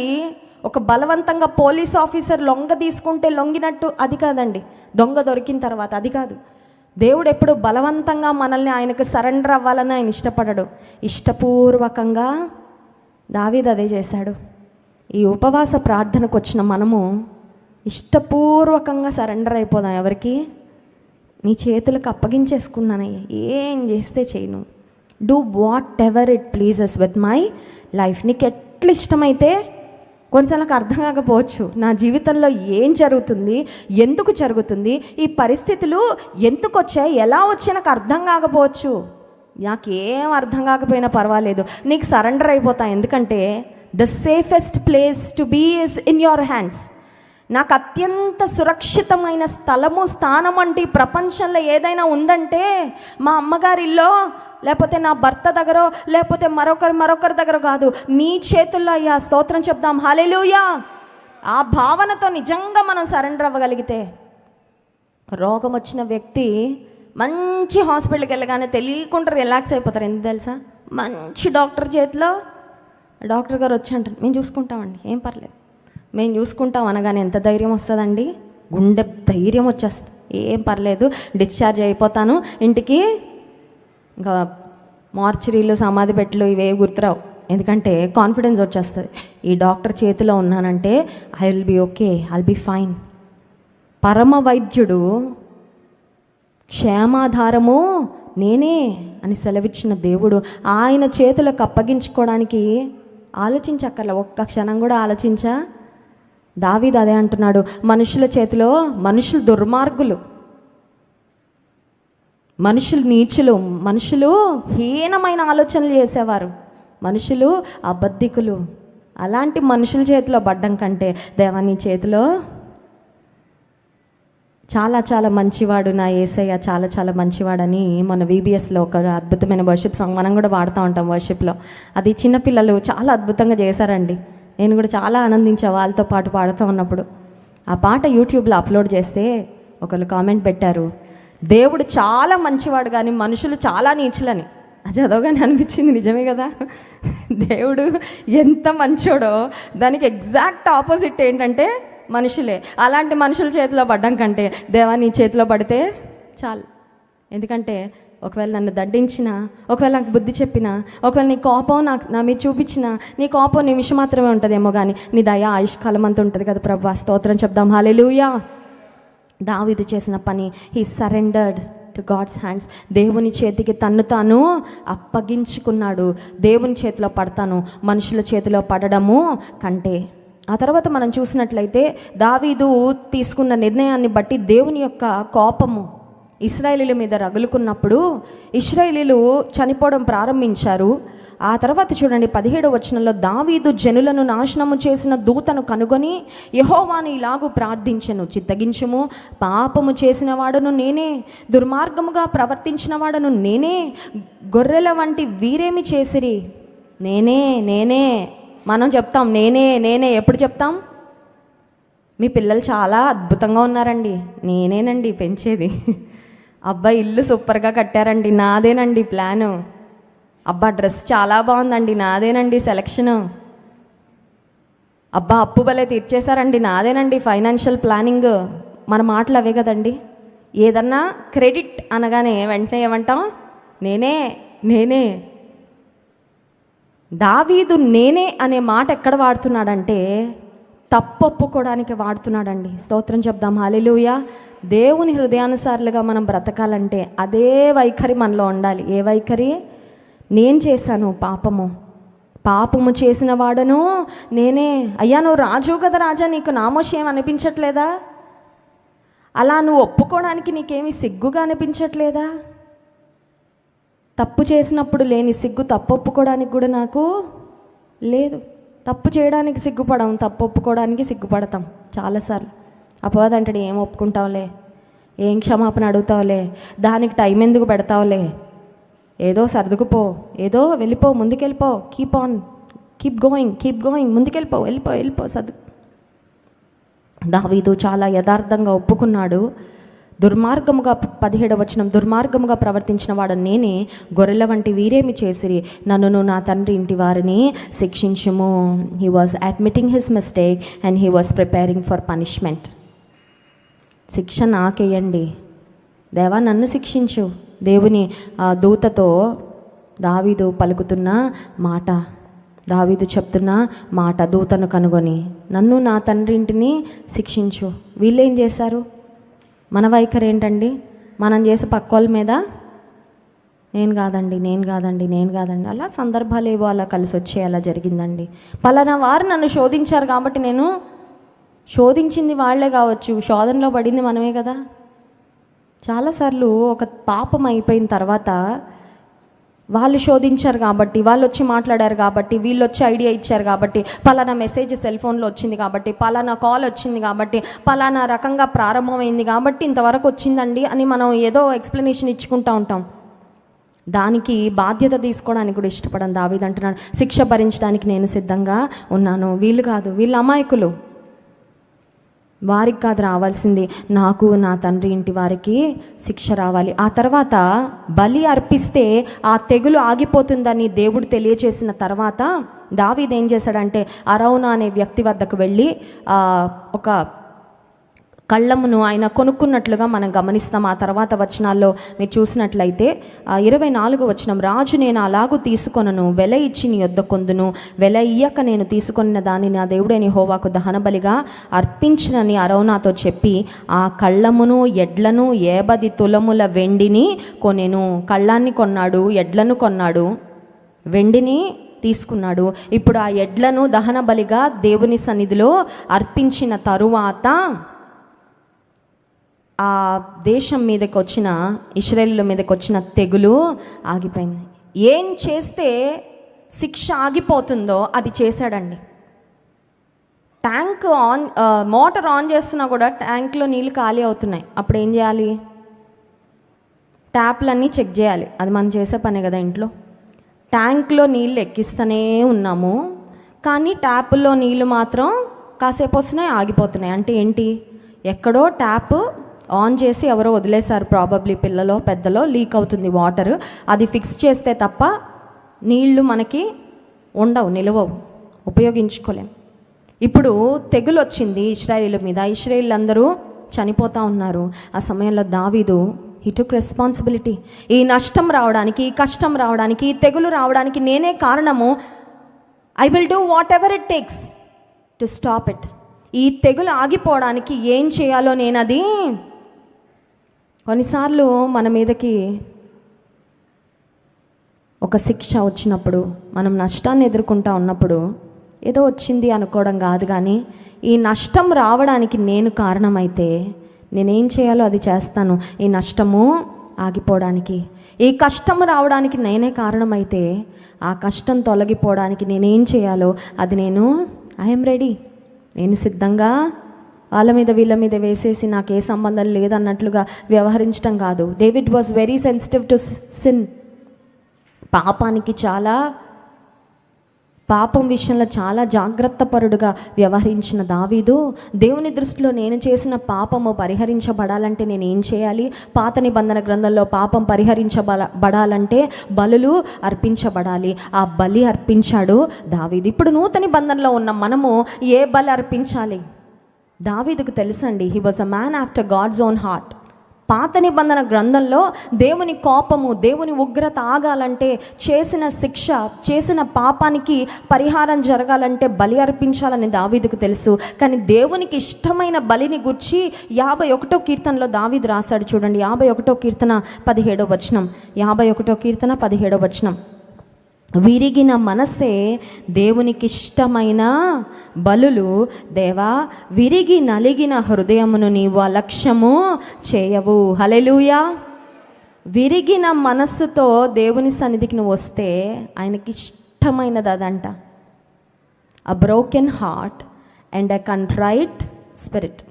ఒక బలవంతంగా పోలీస్ ఆఫీసర్ లొంగ తీసుకుంటే లొంగినట్టు అది కాదండి. దొంగ దొరికిన తర్వాత అది కాదు. దేవుడు ఎప్పుడు బలవంతంగా మనల్ని ఆయనకు సరెండర్ అవ్వాలని ఆయన ఇష్టపడడు. ఇష్టపూర్వకంగా దావీదు అదే చేశాడు. ఈ ఉపవాస ప్రార్థనకు వచ్చిన మనము ఇష్టపూర్వకంగా సరెండర్ అయిపోదాం. ఎవరికి? నీ చేతులకు అప్పగించేసుకున్నానయ్యా, ఏం చేస్తే చేయను, do what ever it pleases with my life. నీకు ఎట్లా ఇష్టమైతే. కొన్నిసార్లు నాకు అర్థం కాకపోవచ్చు, నా జీవితంలో ఏం జరుగుతుంది, ఎందుకు జరుగుతుంది, ఈ పరిస్థితులు ఎందుకు వచ్చాయి, ఎలా వచ్చాయి నాకు అర్థం కాకపోవచ్చు. నాకేం అర్థం కాకపోయినా పర్వాలేదు, నీకు సరెండర్ అయిపోతా. ఎందుకంటే the safest place to be is in your hands. నాకు అత్యంత సురక్షితమైన స్థానం అంటే ఈ ప్రపంచంలో ఏదైనా ఉందంటే మా అమ్మగారి ఇల్లో, లేకపోతే నా భర్త దగ్గర, లేకపోతే మరొకరి దగ్గర కాదు, నీ చేతుల్లో అయ్యా. స్తోత్రం చెప్దాం, హల్లెలూయా. ఆ భావనతో నిజంగా మనం సరెండర్ అవ్వగలిగితే, రోగం వచ్చిన వ్యక్తి మంచి హాస్పిటల్కి వెళ్ళగానే తెలియకుండా రిలాక్స్ అయిపోతారు. ఎందుకు తెలుసా? మంచి డాక్టర్ చేతిలో, డాక్టర్ గారు వచ్చి అంటారు, మేము చూసుకుంటామండి, ఏం పర్లేదు, మేము చూసుకుంటాం అనగానే ఎంత ధైర్యం వస్తుందండి, గుండె ధైర్యం వచ్చేస్తుంది. ఏం పర్లేదు, డిశ్చార్జ్ అయిపోతాను ఇంటికి. ఇంకా మార్చరీలు, సమాధి పెట్టలు ఇవే గుర్తురావు. ఎందుకంటే కాన్ఫిడెన్స్ వచ్చేస్తుంది. ఈ డాక్టర్ చేతిలో ఉన్నానంటే I will be okay, I will be fine. పరమ వైద్యుడు, క్షేమాధారము నేనే అని సెలవిచ్చిన దేవుడు ఆయన చేతులకు అప్పగించుకోవడానికి ఆలోచించక్కర్లే, ఒక్క క్షణం కూడా ఆలోచించా. దావీదు అదే అంటున్నాడు, మనుషుల చేతిలో, మనుషులు దుర్మార్గులు, మనుషులు నీచులు, మనుషులు హీనమైన ఆలోచనలు చేసేవారు, మనుషులు అబద్ధికులు. అలాంటి మనుషుల చేతిలో పడ్డం కంటే దేవా నీ చేతిలో చాలా చాలా మంచివాడు నా యేసయ్య, చాలా చాలా మంచివాడని మన VBSలో ఒక అద్భుతమైన వర్షిప్ సాంగ్ మనం కూడా పాడుతూ ఉంటాం వర్షిప్లో. అది చిన్నపిల్లలు చాలా అద్భుతంగా చేశారండి. నేను కూడా చాలా ఆనందించా వాళ్ళతో పాటు పాడుతూ ఉన్నప్పుడు. ఆ పాట యూట్యూబ్లో అప్లోడ్ చేస్తే ఒకళ్ళు కామెంట్ పెట్టారు, దేవుడు చాలా మంచివాడు కానీ మనుషులు చాలా నీచులని. అది చదవగానే అనిపించింది, నిజమే కదా, దేవుడు ఎంత మంచోడో దానికి ఎగ్జాక్ట్ ఆపోజిట్ ఏంటంటే మనుషులే. అలాంటి మనుషుల చేతిలో పడ్డం కంటే దేవా నీ చేతిలో పడితే చాలు. ఎందుకంటే ఒకవేళ నన్ను దండించినా, ఒకవేళ నాకు బుద్ధి చెప్పినా, ఒకవేళ నీ కోపం నా మీద చూపించినా, నీ కోపం నిమిషం మాత్రమే ఉంటుందేమో కానీ నీ దయ ఆయుష్కాలం అంతా ఉంటుంది కదా ప్రభువా. స్తోత్రం చెప్దాం, హల్లెలూయా. దావీదు చేసిన పని, he surrendered to God's hands. దేవుని చేతికి తన్ను తాను అప్పగించుకున్నాడు. దేవుని చేతిలో పడతాను మనుషుల చేతిలో పడడము కంటే. ఆ తర్వాత మనం చూసినట్లయితే దావీదు తీసుకున్న నిర్ణయాన్ని బట్టి దేవుని యొక్క కోపము ఇశ్రాయేలీల మీద రగులుకున్నప్పుడు ఇశ్రాయేలీలు చనిపోవడం ప్రారంభించారు. ఆ తర్వాత చూడండి 17వ వచనంలో, దావీదు జనులను నాశనము చేసిన దూతను కనుగొని యెహోవాను ఇలాగు ప్రార్థించెను, చిత్తగించుము, పాపము చేసిన వాడను నేనే, దుర్మార్గముగా ప్రవర్తించిన వాడను నేనే, గొర్రెల వంటి వీరేమి చేసిరి, నేనే. మనం చెప్తాం నేనే. ఎప్పుడు చెప్తాం? మీ పిల్లలు చాలా అద్భుతంగా ఉన్నారండి, నేనేనండి పెంచేది. అబ్బా ఇల్లు సూపర్గా కట్టారండి, నాదేనండి ప్లాను. అబ్బా డ్రెస్ చాలా బాగుందండి, నాదేనండి సెలక్షను. అబ్బా అప్పు భలే తీర్చేశారండి, నాదేనండి ఫైనాన్షియల్ ప్లానింగ్. మన మాటలు అవే కదండి. ఏదన్నా క్రెడిట్ అనగానే వెంటనే ఏమంటాం? నేనే. దావీదు నేనే అనే మాట ఎక్కడ వాడుతున్నాడంటే తప్పు ఒప్పుకోవడానికి వాడుతున్నాడండి. స్తోత్రం చెప్దాం, హల్లెలూయా. దేవుని హృదయానుసారులుగా మనం బ్రతకాలంటే అదే వైఖరి మనలో ఉండాలి. ఏ వైఖరి? నేను చేశాను పాపము చేసిన వాడను నేనే. అయ్యా నువ్వు రాజు కదా రాజా, నీకు నామోషం అనిపించట్లేదా? అలా నువ్వు ఒప్పుకోవడానికి నీకేమీ సిగ్గుగా అనిపించట్లేదా? తప్పు చేసినప్పుడు లేని సిగ్గు తప్పు ఒప్పుకోవడానికి కూడా నాకు లేదు. తప్పు చేయడానికి సిగ్గుపడం, తప్పు ఒప్పుకోవడానికి సిగ్గుపడతాం చాలాసార్లు. అపవాది అంటాడు, ఏం ఒప్పుకుంటావులే, ఏం క్షమాపణ అడుగుతావులే, దానికి టైం ఎందుకు పెడతావులే, ఏదో సర్దుకుపో, ఏదో వెళ్ళిపో, ముందుకెళ్ళిపో, కీప్ ఆన్, కీప్ గోయింగ్, వెళ్ళిపో సర్దు. దావీదు చాలా యథార్థంగా ఒప్పుకున్నాడు. దుర్మార్గముగా 17వ వచనం, దుర్మార్గముగా ప్రవర్తించిన వాడు నేనే, గొర్రెల వంటి వీరేమి చేసిరి, నన్నును నా తండ్రి ఇంటి వారిని శిక్షించుము. He was admitting his mistake and he was preparing for punishment. శిక్ష నాకేయండి దేవా, నన్ను శిక్షించు. దేవుని దూతతో దావీదు పలుకుతున్న మాట, దావీదు చెప్తున్న మాట, దూతను కనుగొని నన్ను నా తండ్రి ఇంటిని శిక్షించు. వీళ్ళేం చేశారు? మన వైఖరి ఏంటండి? మనం చేసే పక్కోళ్ళ మీద నేను కాదండి అలా సందర్భాలు ఏవో అలా కలిసి వచ్చే అలా జరిగిందండి. పలానా వారు నన్ను శోధించారు కాబట్టి నేను శోధించింది వాళ్ళే కావచ్చు, శోధనలో పడింది మనమే కదా. చాలాసార్లు ఒక పాపం అయిపోయిన తర్వాత వాళ్ళు శోధించారు కాబట్టి, వాళ్ళు వచ్చి మాట్లాడారు కాబట్టి, వీళ్ళు వచ్చి ఐడియా ఇచ్చారు కాబట్టి, పలానా మెసేజ్ సెల్ ఫోన్లో వచ్చింది కాబట్టి, పలానా కాల్ వచ్చింది కాబట్టి, పలానా రకంగా ప్రారంభమైంది కాబట్టి ఇంతవరకు వచ్చిందండి అని మనం ఏదో ఎక్స్ప్లెనేషన్ ఇచ్చుకుంటూ ఉంటాం. దానికి బాధ్యత తీసుకోవడానికి కూడా ఇష్టపడను. దావీదు అంటున్నాడు, శిక్ష భరించడానికి నేను సిద్ధంగా ఉన్నాను. వీళ్ళు కాదు, వీళ్ళు అమాయకులు, వారికి కాదు రావాల్సింది, నాకు నా తండ్రి ఇంటి వారికి శిక్ష రావాలి. ఆ తర్వాత బలి అర్పిస్తే ఆ తెగులు ఆగిపోతుందని దేవుడు తెలియచేసిన తర్వాత దావీదు ఏం చేశాడంటే, అరౌనా అనే వ్యక్తి వద్దకు వెళ్ళి ఒక కళ్ళమును ఆయన కొనుక్కున్నట్లుగా మనం గమనిస్తాం. ఆ తర్వాత వచనాల్లో మీరు చూసినట్లయితే 24వ వచనం, రాజు నేను అలాగూ తీసుకొనను, వెల ఇచ్చి నీ యొద్ద కొందును, వెల ఇయ్యక నేను తీసుకొనిన దాన్ని నా దేవుడైన యెహోవాకు దహన బలిగా అర్పించినని అరౌనాతో చెప్పి ఆ కళ్ళమును ఎడ్లను 50 తులముల వెండిని కొనెను. కళ్ళాన్ని కొన్నాడు, ఎడ్లను కొన్నాడు, వెండిని తీసుకున్నాడు. ఇప్పుడు ఆ ఎడ్లను దహన బలిగా దేవుని సన్నిధిలో అర్పించిన తరువాత ఆ దేశం మీదకి వచ్చిన, ఇశ్రాయేలు మీదకి వచ్చిన తెగులు ఆగిపోయింది. ఏం చేస్తే శిక్ష ఆగిపోతుందో అది చేశాడండి. ట్యాంక్ ఆన్, మోటార్ ఆన్ చేస్తున్నా కూడా ట్యాంక్లో నీళ్ళు ఖాళీ అవుతున్నాయి. అప్పుడు ఏం చేయాలి? ట్యాప్లన్నీ చెక్ చేయాలి. అది మనం చేసే పనే కదా ఇంట్లో. ట్యాంక్లో నీళ్ళు ఎక్కిస్తూనే ఉన్నాము, కానీ ట్యాపుల్లో నీళ్ళు మాత్రం కాసేపు వస్తున్నాయి, ఆగిపోతున్నాయి. అంటే ఏంటి? ఎక్కడో ట్యాప్ ఆన్ చేసి ఎవరో వదిలేశారు, ప్రాబబ్లీ పిల్లలో పెద్దలో లీక్ అవుతుంది వాటర్. అది ఫిక్స్ చేస్తే తప్ప నీళ్లు మనకి ఉండవు, నిలవవు, ఉపయోగించుకోలేం. ఇప్పుడు తెగులు వచ్చింది ఇశ్రాయేలు మీద, ఇశ్రాయేలు అందరూ చనిపోతూ ఉన్నారు. ఆ సమయంలో దావీదు హీ టుక్ రెస్పాన్సిబిలిటీ. ఈ నష్టం రావడానికి, ఈ కష్టం రావడానికి, ఈ తెగులు రావడానికి నేనే కారణము. I will do what ever it takes to stop it. ఈ తెగులు ఆగిపోవడానికి ఏం చేయాలో నేను అది. కొన్నిసార్లు మన మీదకి ఒక శిక్ష వచ్చినప్పుడు, మనం నష్టాన్ని ఎదుర్కొంటూ ఉన్నప్పుడు ఏదో వచ్చింది అనుకోవడం కాదు, కానీ ఈ నష్టం రావడానికి నేను కారణమైతే నేనేం చేయాలో అది చేస్తాను. ఈ నష్టము ఆగిపోవడానికి, ఈ కష్టం రావడానికి నేనే కారణమైతే ఆ కష్టం తొలగిపోవడానికి నేనేం చేయాలో అది ఐఎమ్ రెడీ. నేను సిద్ధంగా వాళ్ళ మీద వీళ్ళ మీద వేసేసి నాకు ఏ సంబంధం లేదన్నట్లుగా వ్యవహరించడం కాదు. David was very sensitive to sin. పాపం విషయంలో చాలా జాగ్రత్త పరుడుగా వ్యవహరించిన దావీదు దేవుని దృష్టిలో నేను చేసిన పాపము పరిహరించబడాలంటే నేను ఏం చేయాలి? పాత నిబంధన గ్రంథంలో పాపం పరిహరించబడాలంటే బలులు అర్పించబడాలి. ఆ బలి అర్పించాడు దావీదు. ఇప్పుడు నూతన నిబంధనలో ఉన్న మనము ఏ బలి అర్పించాలి? దావీదుకు తెలుసండి, he was a man after God's own heart. పాత నిబంధన గ్రంథంలో దేవుని కోపము, దేవుని ఉగ్రత ఆగాలంటే, చేసిన శిక్ష, చేసిన పాపానికి పరిహారం జరగాలంటే బలి అర్పించాలని దావీదుకు తెలుసు. కానీ దేవునికి ఇష్టమైన బలిని గురించి 51వ కీర్తనలో దావీదు రాశాడు. చూడండి, 51వ కీర్తన 17వ వచనం. 51వ కీర్తన 17వ వచనం. విరిగిన మనసే దేవునికి ఇష్టమైన బలులు, దేవా విరిగి నలిగిన హృదయమును నీవు అలక్ష్యము చేయవు. హల్లెలూయా. విరిగిన మనస్సుతో దేవుని సన్నిధికి నువ్వు వస్తే ఆయనకి ఇష్టమైనది అదంట. A broken heart and a contrite spirit.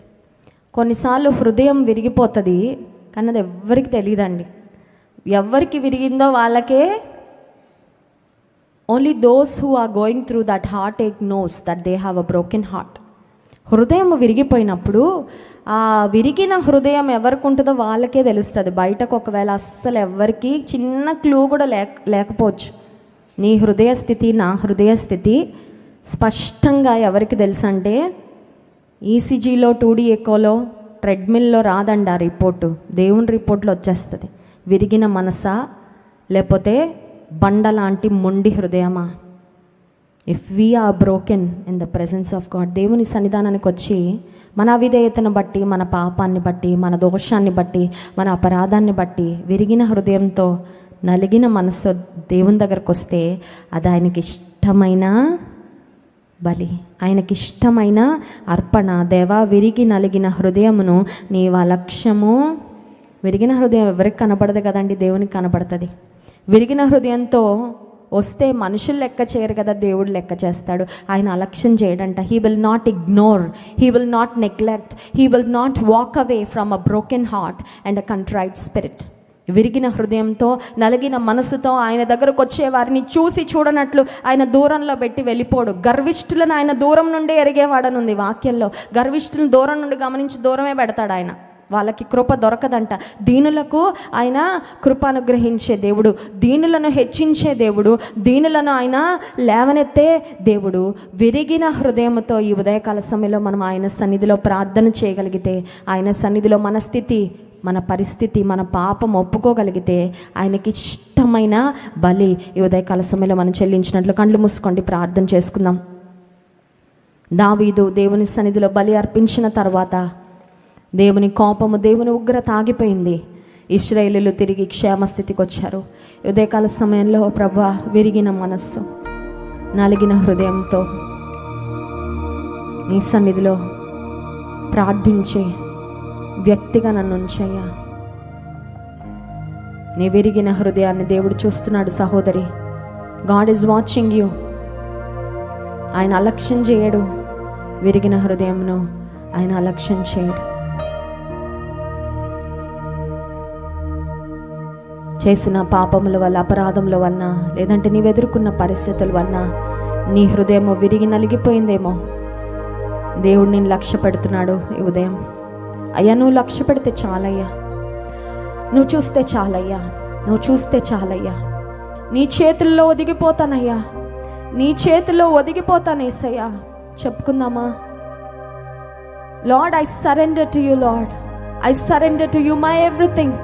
కొన్నిసార్లు హృదయం విరిగిపోతుంది, కానీ అది ఎవ్వరికి తెలియదండి. ఎవరికి విరిగిందో వాళ్ళకే, only those who are going through that heart ache knows that they have a broken heart. హృదయం విరిగిపోయినప్పుడు ఆ విరిగిన హృదయం ఎవరికి ఉంటుందో వాళ్ళకే తెలుస్తుంది. బయటకు ఒకవేళ అస్సలు ఎవరికి చిన్న క్లూ కూడా లేకపోవచ్చు. నీ హృదయ స్థితి, నా హృదయ స్థితి స్పష్టంగా ఎవరికి తెలుసు అంటే, ఈసీజీలో 2D ఎకోలో ట్రెడ్మిల్లో రాదండి ఆ రిపోర్టు, దేవుని రిపోర్ట్లో వచ్చేస్తుంది. విరిగిన మనసా లేకపోతే బండ లాంటి మొండి హృదయమా? If we are broken in the presence of God, దేవుని సన్నిధానానికి వచ్చి మన అవిధేయతను బట్టి, మన పాపాన్ని బట్టి, మన దోషాన్ని బట్టి, మన అపరాధాన్ని బట్టి విరిగిన హృదయంతో నలిగిన మనస్సు దేవుని దగ్గరకు వస్తే అది ఆయనకి ఇష్టమైన బలి, ఆయనకి ఇష్టమైన అర్పణ. దేవా, విరిగి నలిగిన హృదయమును నీ అలక్ష్యము. విరిగిన హృదయం ఎవరికి కనపడదు కదండి, దేవునికి కనపడుతుంది. విరిగిన హృదయంతో వస్తే మనుషులు లెక్క చేయరు కదా, దేవుడు లెక్క చేస్తాడు. ఆయన అలక్ష్యం చేయడంట. He will not ignore, he will not neglect, he will not walk away from a broken heart and a contrite spirit. విరిగిన హృదయంతో నలిగిన మనసుతో ఆయన దగ్గరకు వచ్చే వారిని చూసి చూడనట్లు ఆయన దూరంలో పెట్టి వెళ్ళిపోడు. గర్విష్ఠులను ఆయన దూరం నుండి ఎరిగేవాడనుంది వాక్యంలో. గర్విష్ఠులను దూరం నుండి గమనించి దూరమే పెడతాడు ఆయన. వాళ్ళకి కృప దొరకదంట. దీనులకు ఆయన కృప అనుగ్రహించే దేవుడు, దీనులను హెచ్చించే దేవుడు, దీనులను ఆయన లేవనెత్తే దేవుడు. విరిగిన హృదయంతో ఈ ఉదయకాల సమయంలో మనం ఆయన సన్నిధిలో ప్రార్థన చేయగలిగితే, ఆయన సన్నిధిలో మన స్థితి, మన పరిస్థితి, మన పాపం ఒప్పుకోగలిగితే ఆయనకి ఇష్టమైన బలి ఈ ఉదయకాల సమయంలో మనం చెల్లించినట్లు కళ్ళు మూసుకోండి, ప్రార్థన చేసుకుందాం. దావీదు దేవుని సన్నిధిలో బలి అర్పించిన తర్వాత దేవుని కోపము, దేవుని ఉగ్రత ఆగిపోయింది. ఇశ్రాయేలీయులు తిరిగి క్షేమస్థితికి వచ్చారు. ఉదయకాల సమయంలో ప్రభువా, విరిగిన మనస్సు, నలిగిన హృదయంతో నీ సన్నిధిలో ప్రార్థించే వ్యక్తిగా నన్ను ఉంచయ్యా. నీ విరిగిన హృదయాన్ని దేవుడు చూస్తున్నాడు సహోదరి. God is watching you. ఆయన అలక్ష్యం చేయడు. విరిగిన హృదయంను ఆయన అలక్ష్యం చేయడు. చేసిన పాపముల వల్ల, అపరాధముల వలన, లేదంటే నీవు ఎదుర్కొన్న పరిస్థితుల వలన నీ హృదయము విరిగి నలిగిపోయిందేమో. దేవుడు నేను లక్ష్య పెడుతున్నాడు ఈ ఉదయం. అయ్యా, నువ్వు లక్ష్య పెడితే చాలయ్యా, నువ్వు చూస్తే చాలయ్యా, నువ్వు చూస్తే చాలయ్యా. నీ చేతుల్లో ఒదిగిపోతానయ్యా, నీ చేతుల్లో ఒదిగిపోతాను యేసయ్యా. చెప్పుకుందామా? Lord, I surrender to you. Lord, I surrender to you my everything.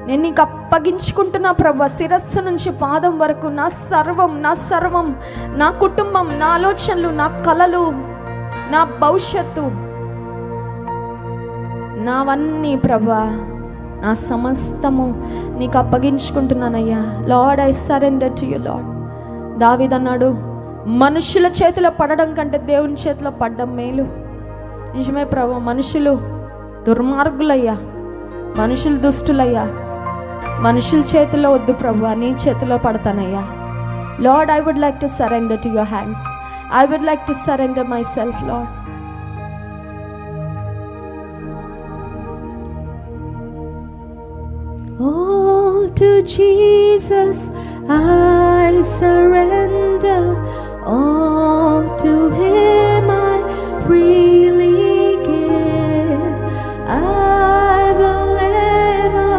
నేను నీకు అప్పగించుకుంటున్నా ప్రభువా. శిరస్సు నుంచి పాదం వరకు నా సర్వం, నా సర్వం, నా కుటుంబం, నా ఆలోచనలు, నా కలలు, నా భవిష్యత్తు, నావన్నీ ప్రభువా, నా సమస్తము నీకు అప్పగించుకుంటున్నానయ్యా. Lord, I surrender to you. Lord, దావీదు అన్నాడు, మనుషుల చేతిలో పడడం కంటే దేవుని చేతిలో పడ్డం మేలు. నిజమే ప్రభువా, మనుషులు దుర్మార్గులయ్యా, మనుషులు దుష్టులయ్యా. మనుషుల చేతిలో వద్దు ప్రభువా, నీ చేతిలో పడతానయ్యా. Lord, I would like to surrender to your hands. I would like to surrender myself Lord. All to Jesus I surrender, all to Him I freely give. I will ever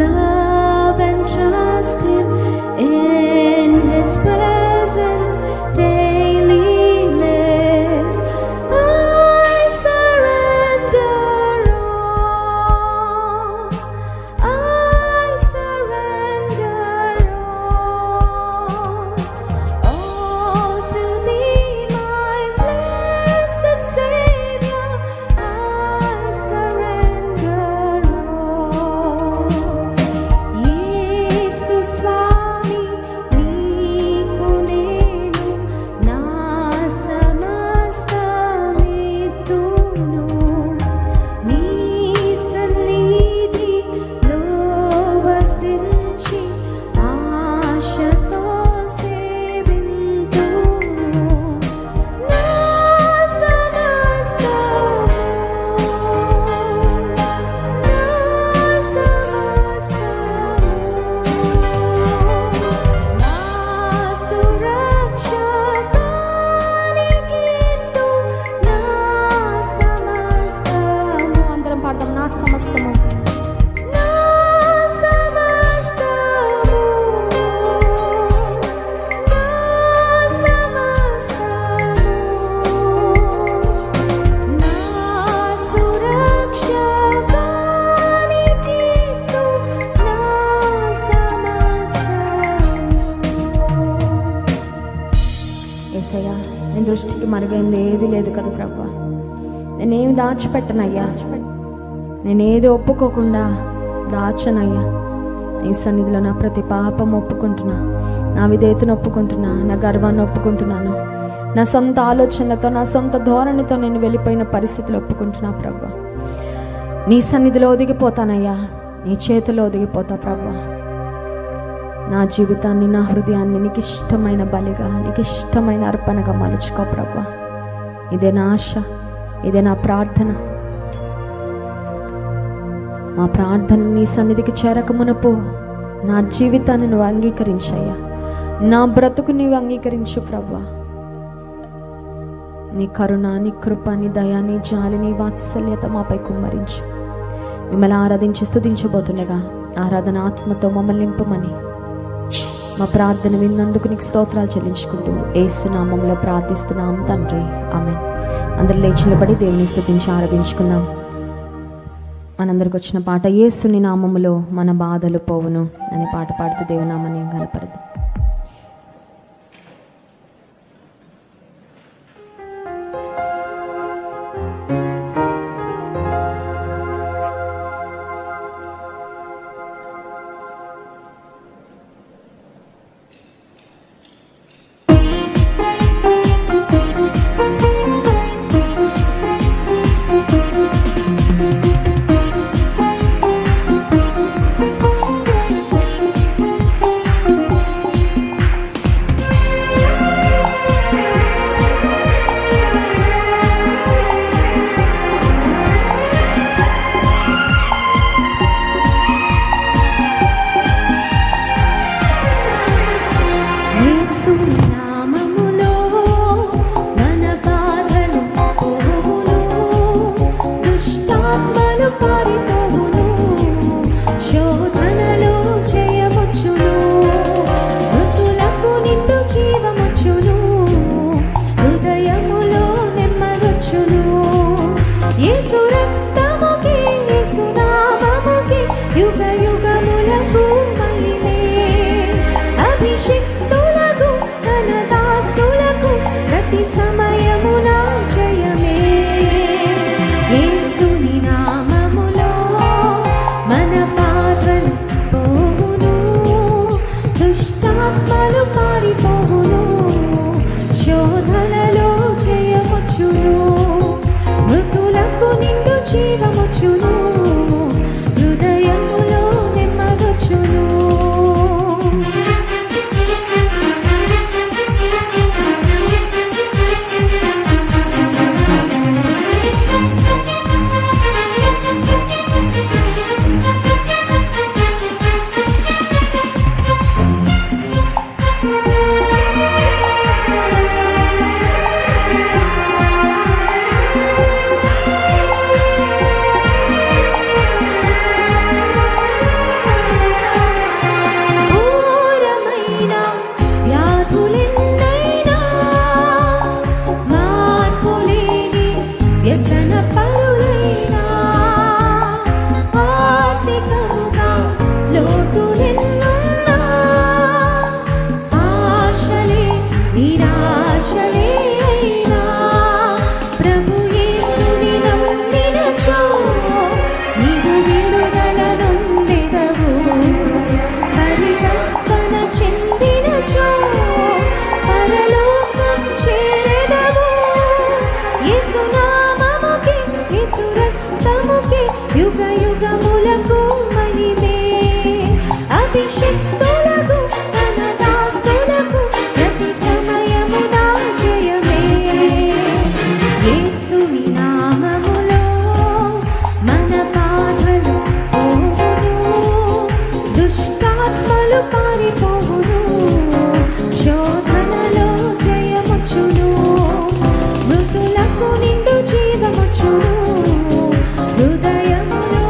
love and trust Him, in His presence daily live. I surrender all, I surrender all to Thee, my blessed Savior. సమస్తము. నీ దృష్టికి మరుగైంది ఏది లేదు కదా ప్రభా. నేనేమి దాచిపెట్టనయ్యా, నేనేది ఒప్పుకోకుండా దాచనయ్యా. నీ సన్నిధిలో నా ప్రతి పాపం ఒప్పుకుంటున్నా, నా విధేయతను ఒప్పుకుంటున్నా, నా గర్వాన్ని ఒప్పుకుంటున్నాను. నా సొంత ఆలోచనలతో, నా సొంత ధోరణితో నేను వెళ్ళిపోయిన పరిస్థితులు ఒప్పుకుంటున్నా ప్రభా. నీ సన్నిధిలో ఒదిగిపోతానయ్యా, నీ చేతిలో ఒదిగిపోతా ప్రభా. నా జీవితాన్ని, నా హృదయాన్ని నీకు ఇష్టమైన బలిగా, నీకు ఇష్టమైన అర్పణగా మలుచుకో ప్రభా. ఇదే నా ఆశ, ఇదే నా ప్రార్థన. మా ప్రార్థన నీ సన్నిధికి చేరకమునపు నా జీవితాన్ని నువ్వు అంగీకరించయ్యా, నా బ్రతుకు నీవు అంగీకరించు ప్రభా. నీ కరుణ, నీ కృప, నీ దయ, నీ జాలి, నీ వాత్సల్యత మాపై కుమ్మరించు. మిమ్మల్ని ఆరాధించి స్తుతించబోతుండగా ఆరాధన ఆత్మతో మమ్మల్ని నింపమని మా ప్రార్థన విన్నందుకు నీకు స్తోత్రాలు చెల్లించుకుంటూ యేసు నామములో ప్రార్థిస్తున్నాం తండ్రి, ఆమేన్. అందరూ లేచి నిలబడి దేవుని స్తుతించి ఆరాధించుకున్నాం. మనందరికి వచ్చిన పాట యేసుని నామములో మన బాధలు పోవును అనే పాట పాడుతూ దేవుని నామాన్ని కనపడదు. హృదయములో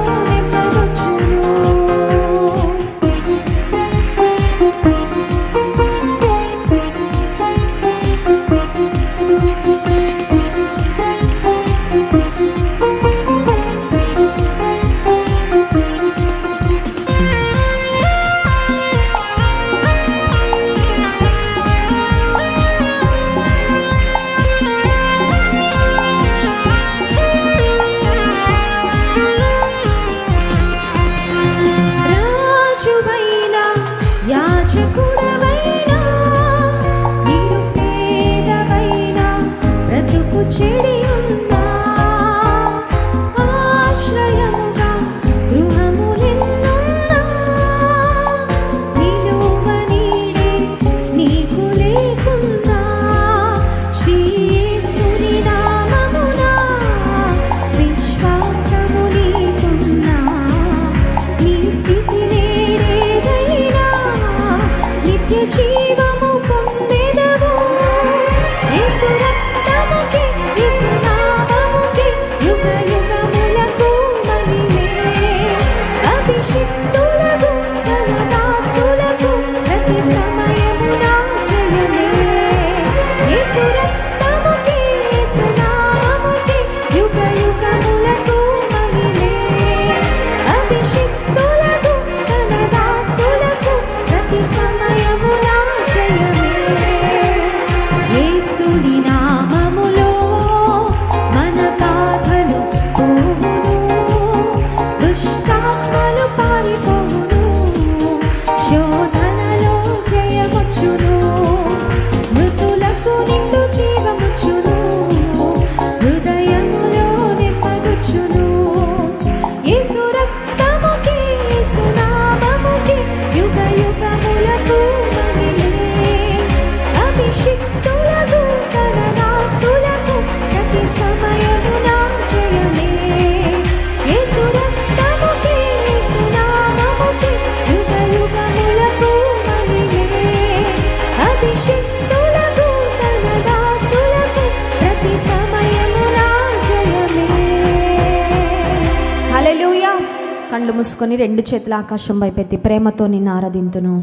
కళ్ళు మూసుకొని రెండు చేతుల ఆకాశం వైపెత్తి ప్రేమతో నిన్ను ఆరాధింతును.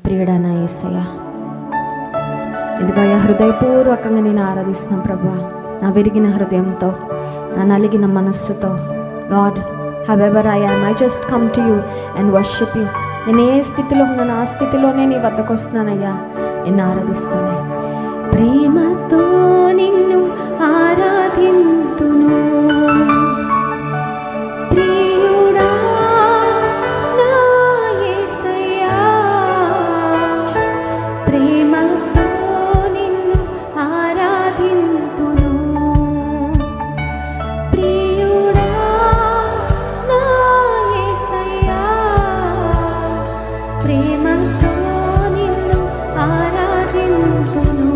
ప్రియుడా నా యేసయ్య, ఇదిగోయ్యా హృదయపూర్వకంగా నేను ఆరాధిస్తున్నాను ప్రభా. నా విరిగిన హృదయంతో, నా నలిగిన మనస్సుతో, God however I am, I just come to you and worship you. నేను ఏ స్థితిలో ఉన్నాను ఆ స్థితిలోనే నీ వద్దకు వస్తున్నానయ్యా, నిన్ను ఆరాధిస్తాను. ప్రేమతో నిన్ను ఆరాధింతును ప్రియుడా నా యేసయ్యా. ప్రేమతో నిన్ను ఆరాధింతును ప్రియుడా నా యేసయ్యా. ప్రేమతో నిన్ను ఆరాధింతును.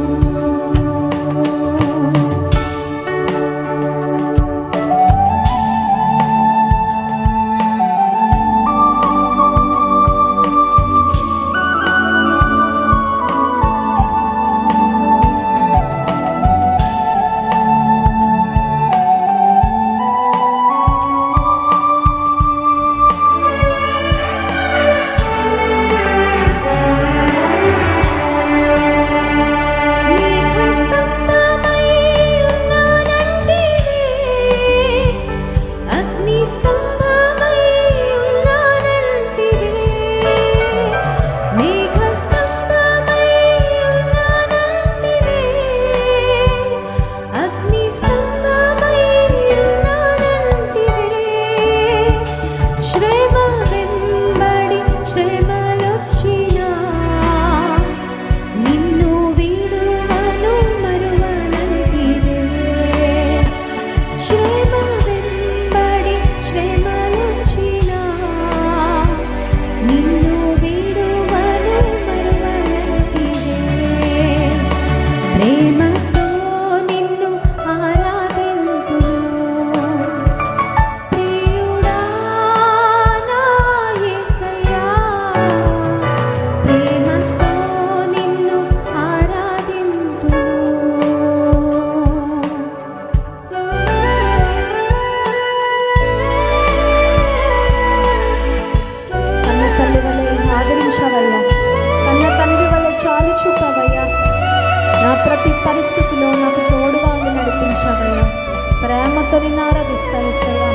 ప్రతి పరిస్థితిలో నాకు తోడుగా ఉండి నడిపించావయ్యా. ప్రేమతో నిన్ను ఆరాధిస్తా యేసయ్యా.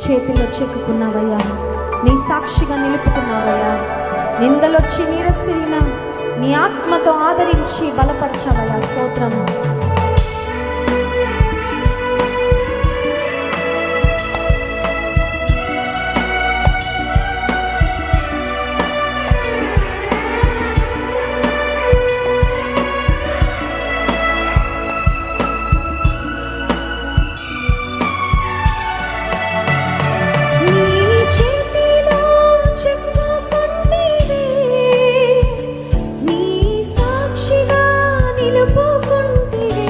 చేతిలో చెక్కుకున్నావయ్యా, నీ సాక్షిగా నిలుపుకున్నావయ్యా. నిందలొచ్చి నీరసిరిన నీ ఆత్మతో ఆదరించి బలపరచావయ్యా. స్తోత్రం. నిలుపుకుంటివే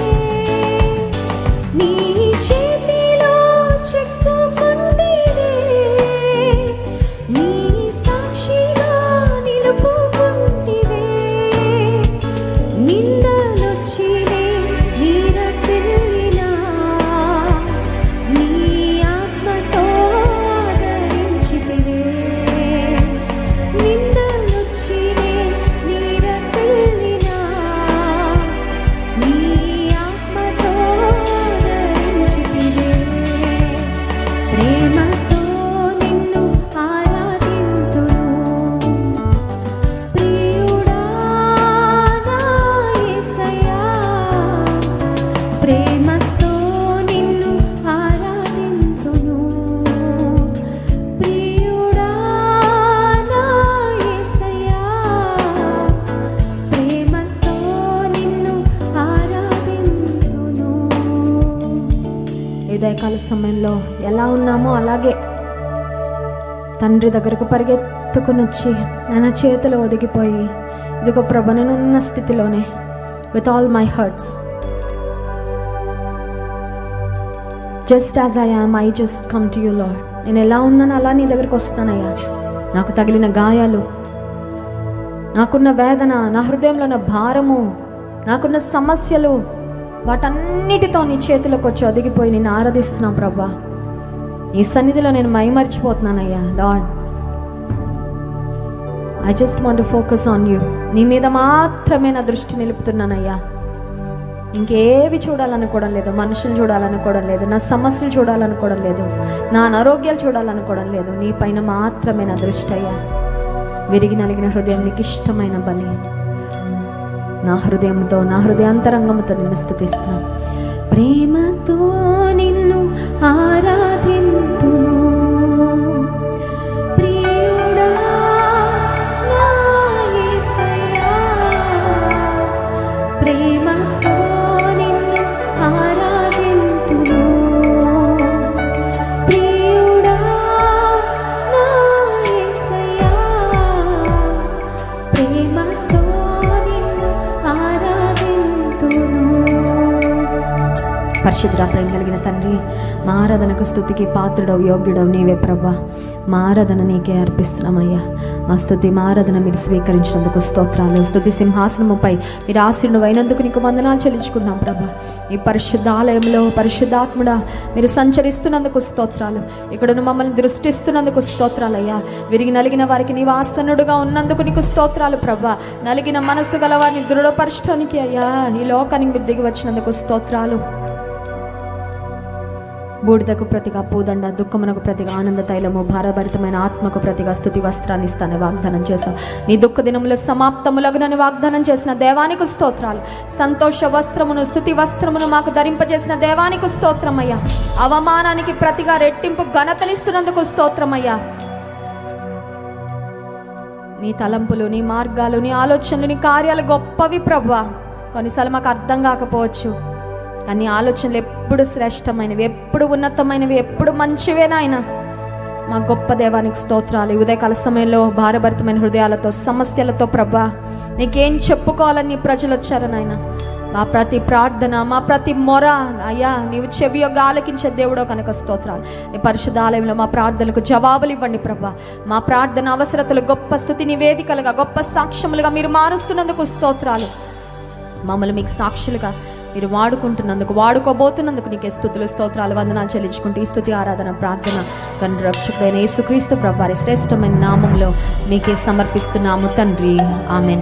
ఉదయకాల సమయంలో ఎలా ఉన్నామో అలాగే తండ్రి దగ్గరకు పరిగెత్తుకుని వచ్చి ఆయన చేతిలో ఒదిగిపోయి, ఇదిగో ప్రభు, నేను ఉన్న స్థితిలోనే with all my hurts, just as I am, I just come to you Lord. నేను ఎలా ఉన్నాను అలా నీ దగ్గరికి వస్తానయ్యా. నాకు తగిలిన గాయాలు, నాకున్న వేదన, నా హృదయంలో ఉన్న భారము, నాకున్న సమస్యలు, వాటన్నిటితో నీ చేతిలోకి వచ్చి ఒదిగిపోయి నేను ఆరాధిస్తున్నా ప్రభా. ఈ సన్నిధిలో నేను మైమరిచిపోతున్నానయ్యా. Lord, I just want to focus on you. నీ మీద మాత్రమే నా దృష్టి నిలుపుతున్నానయ్యా. ఇంకేవి చూడాలనుకోవడం లేదు, మనుషులు చూడాలనుకోవడం లేదు, నా సమస్యలు చూడాలనుకోవడం లేదు, నా అనారోగ్యాలు చూడాలనుకోవడం లేదు. నీ పైన మాత్రమే నా దృష్టి అయ్యా. విరిగి నలిగిన హృదయం నీకు ఇష్టమైన బలి. నా హృదయంతో, నా హృదయాంతరంగంతో నిన్ను స్తుతిస్తున్నాను. ప్రేమతో నిన్ను ఆరాధింతును ప్రియుడా నా యేసయ్యా. ప్రేమతో నిన్ను ఆరాధింతును ప్రియుడా నా యేసయ్యా. ప్రేమతో నిన్ను ఆరాధింతును. పరిశుద్ధ ప్రేమ కలిగిన తండ్రి, మా ఆరాధనకు స్తుతికి పాత్రుడవు, యోగ్యుడవు నీవే ప్రభా. మా ఆరాధన నీకే అర్పిస్తున్నామయ్యా. మా స్తుతి, మా ఆరాధన మీరు స్వీకరించినందుకు స్తోత్రాలు. స్తుతి సింహాసనముపై మీరు ఆసీనుడు అయినందుకు నీకు వందనాలు చెల్లించుకుంటున్నాం ప్రభా. ఈ పరిశుద్ధాలయంలో పరిశుద్ధాత్ముడా మీరు సంచరిస్తున్నందుకు స్తోత్రాలు. ఇక్కడ మమ్మల్ని దృష్టిస్తున్నందుకు స్తోత్రాలయ్యా. విరిగి నలిగిన వారికి నీవు ఆసన్నుడుగా ఉన్నందుకు నీకు స్తోత్రాలు ప్రభా. నలిగిన మనసు గల వారిని దృఢపరచడానికి అయ్యా ఈ లోకానికి మీరు దిగి వచ్చినందుకు స్తోత్రాలు. బూడిదకు ప్రతిగా పూదండ, దుఃఖమునకు ప్రతిగా ఆనంద తైలము, భారభరితమైన ఆత్మకు ప్రతిగా స్తుతి వస్త్రాన్ని ఇస్తానని వాగ్దానం చేశావు. నీ దుఃఖ దినముల సమాప్తములగునని వాగ్దానం చేసిన దేవానికి స్తోత్రాలు. సంతోష వస్త్రమును, స్తుతి వస్త్రమును మాకు ధరింపజేసిన దేవానికి స్తోత్రమయ్యా. అవమానానికి ప్రతిగా రెట్టింపు ఘనతనిస్తున్నందుకు స్తోత్రమయ్యా. నీ తలంపులు, నీ మార్గాలు, నీ ఆలోచనలు, నీ కార్యాలు గొప్పవి ప్రభువా. కొన్నిసార్లు మాకు అర్థం కాకపోవచ్చు, కానీ ఆలోచనలు ఎప్పుడు శ్రేష్టమైనవి, ఎప్పుడు ఉన్నతమైనవి, ఎప్పుడు మంచివే నాయన. మా గొప్ప దేవానికి స్తోత్రాలు. ఈ ఉదయకాల సమయంలో భారభరితమైన హృదయాలతో, సమస్యలతో ప్రభా నీకేం చెప్పుకోవాలని ప్రజలు వచ్చారు నాయన. మా ప్రతి ప్రార్థన, మా ప్రతి మొర అయ్యా నీవు చెవియొగ్గా ఆలకించే దేవుడో కనుక స్తోత్రాలు. ఈ పరిశుద్ధాలయంలో మా ప్రార్థనలకు జవాబులు ఇవ్వండి ప్రభా. మా ప్రార్థన అవసరతలు గొప్ప స్తుతి నివేదికలుగా, గొప్ప సాక్ష్యములుగా మీరు మారుస్తున్నందుకు స్తోత్రాలు. మమ్మల్ని మీకు సాక్షులుగా మీరు వాడుకుంటున్నందుకు, వాడుకోబోతున్నందుకు నీకే స్తుతులు, స్తోత్రాలు, వందనాలు చెల్లించుకుంటూ ఈ స్తుతి, ఆరాధన, ప్రార్థన తండ్రి రక్షకుడైన యేసుక్రీస్తు ప్రభువారి శ్రేష్టమైన నామంలో మీకే సమర్పిస్తున్నాము తండ్రి. ఆమేన్.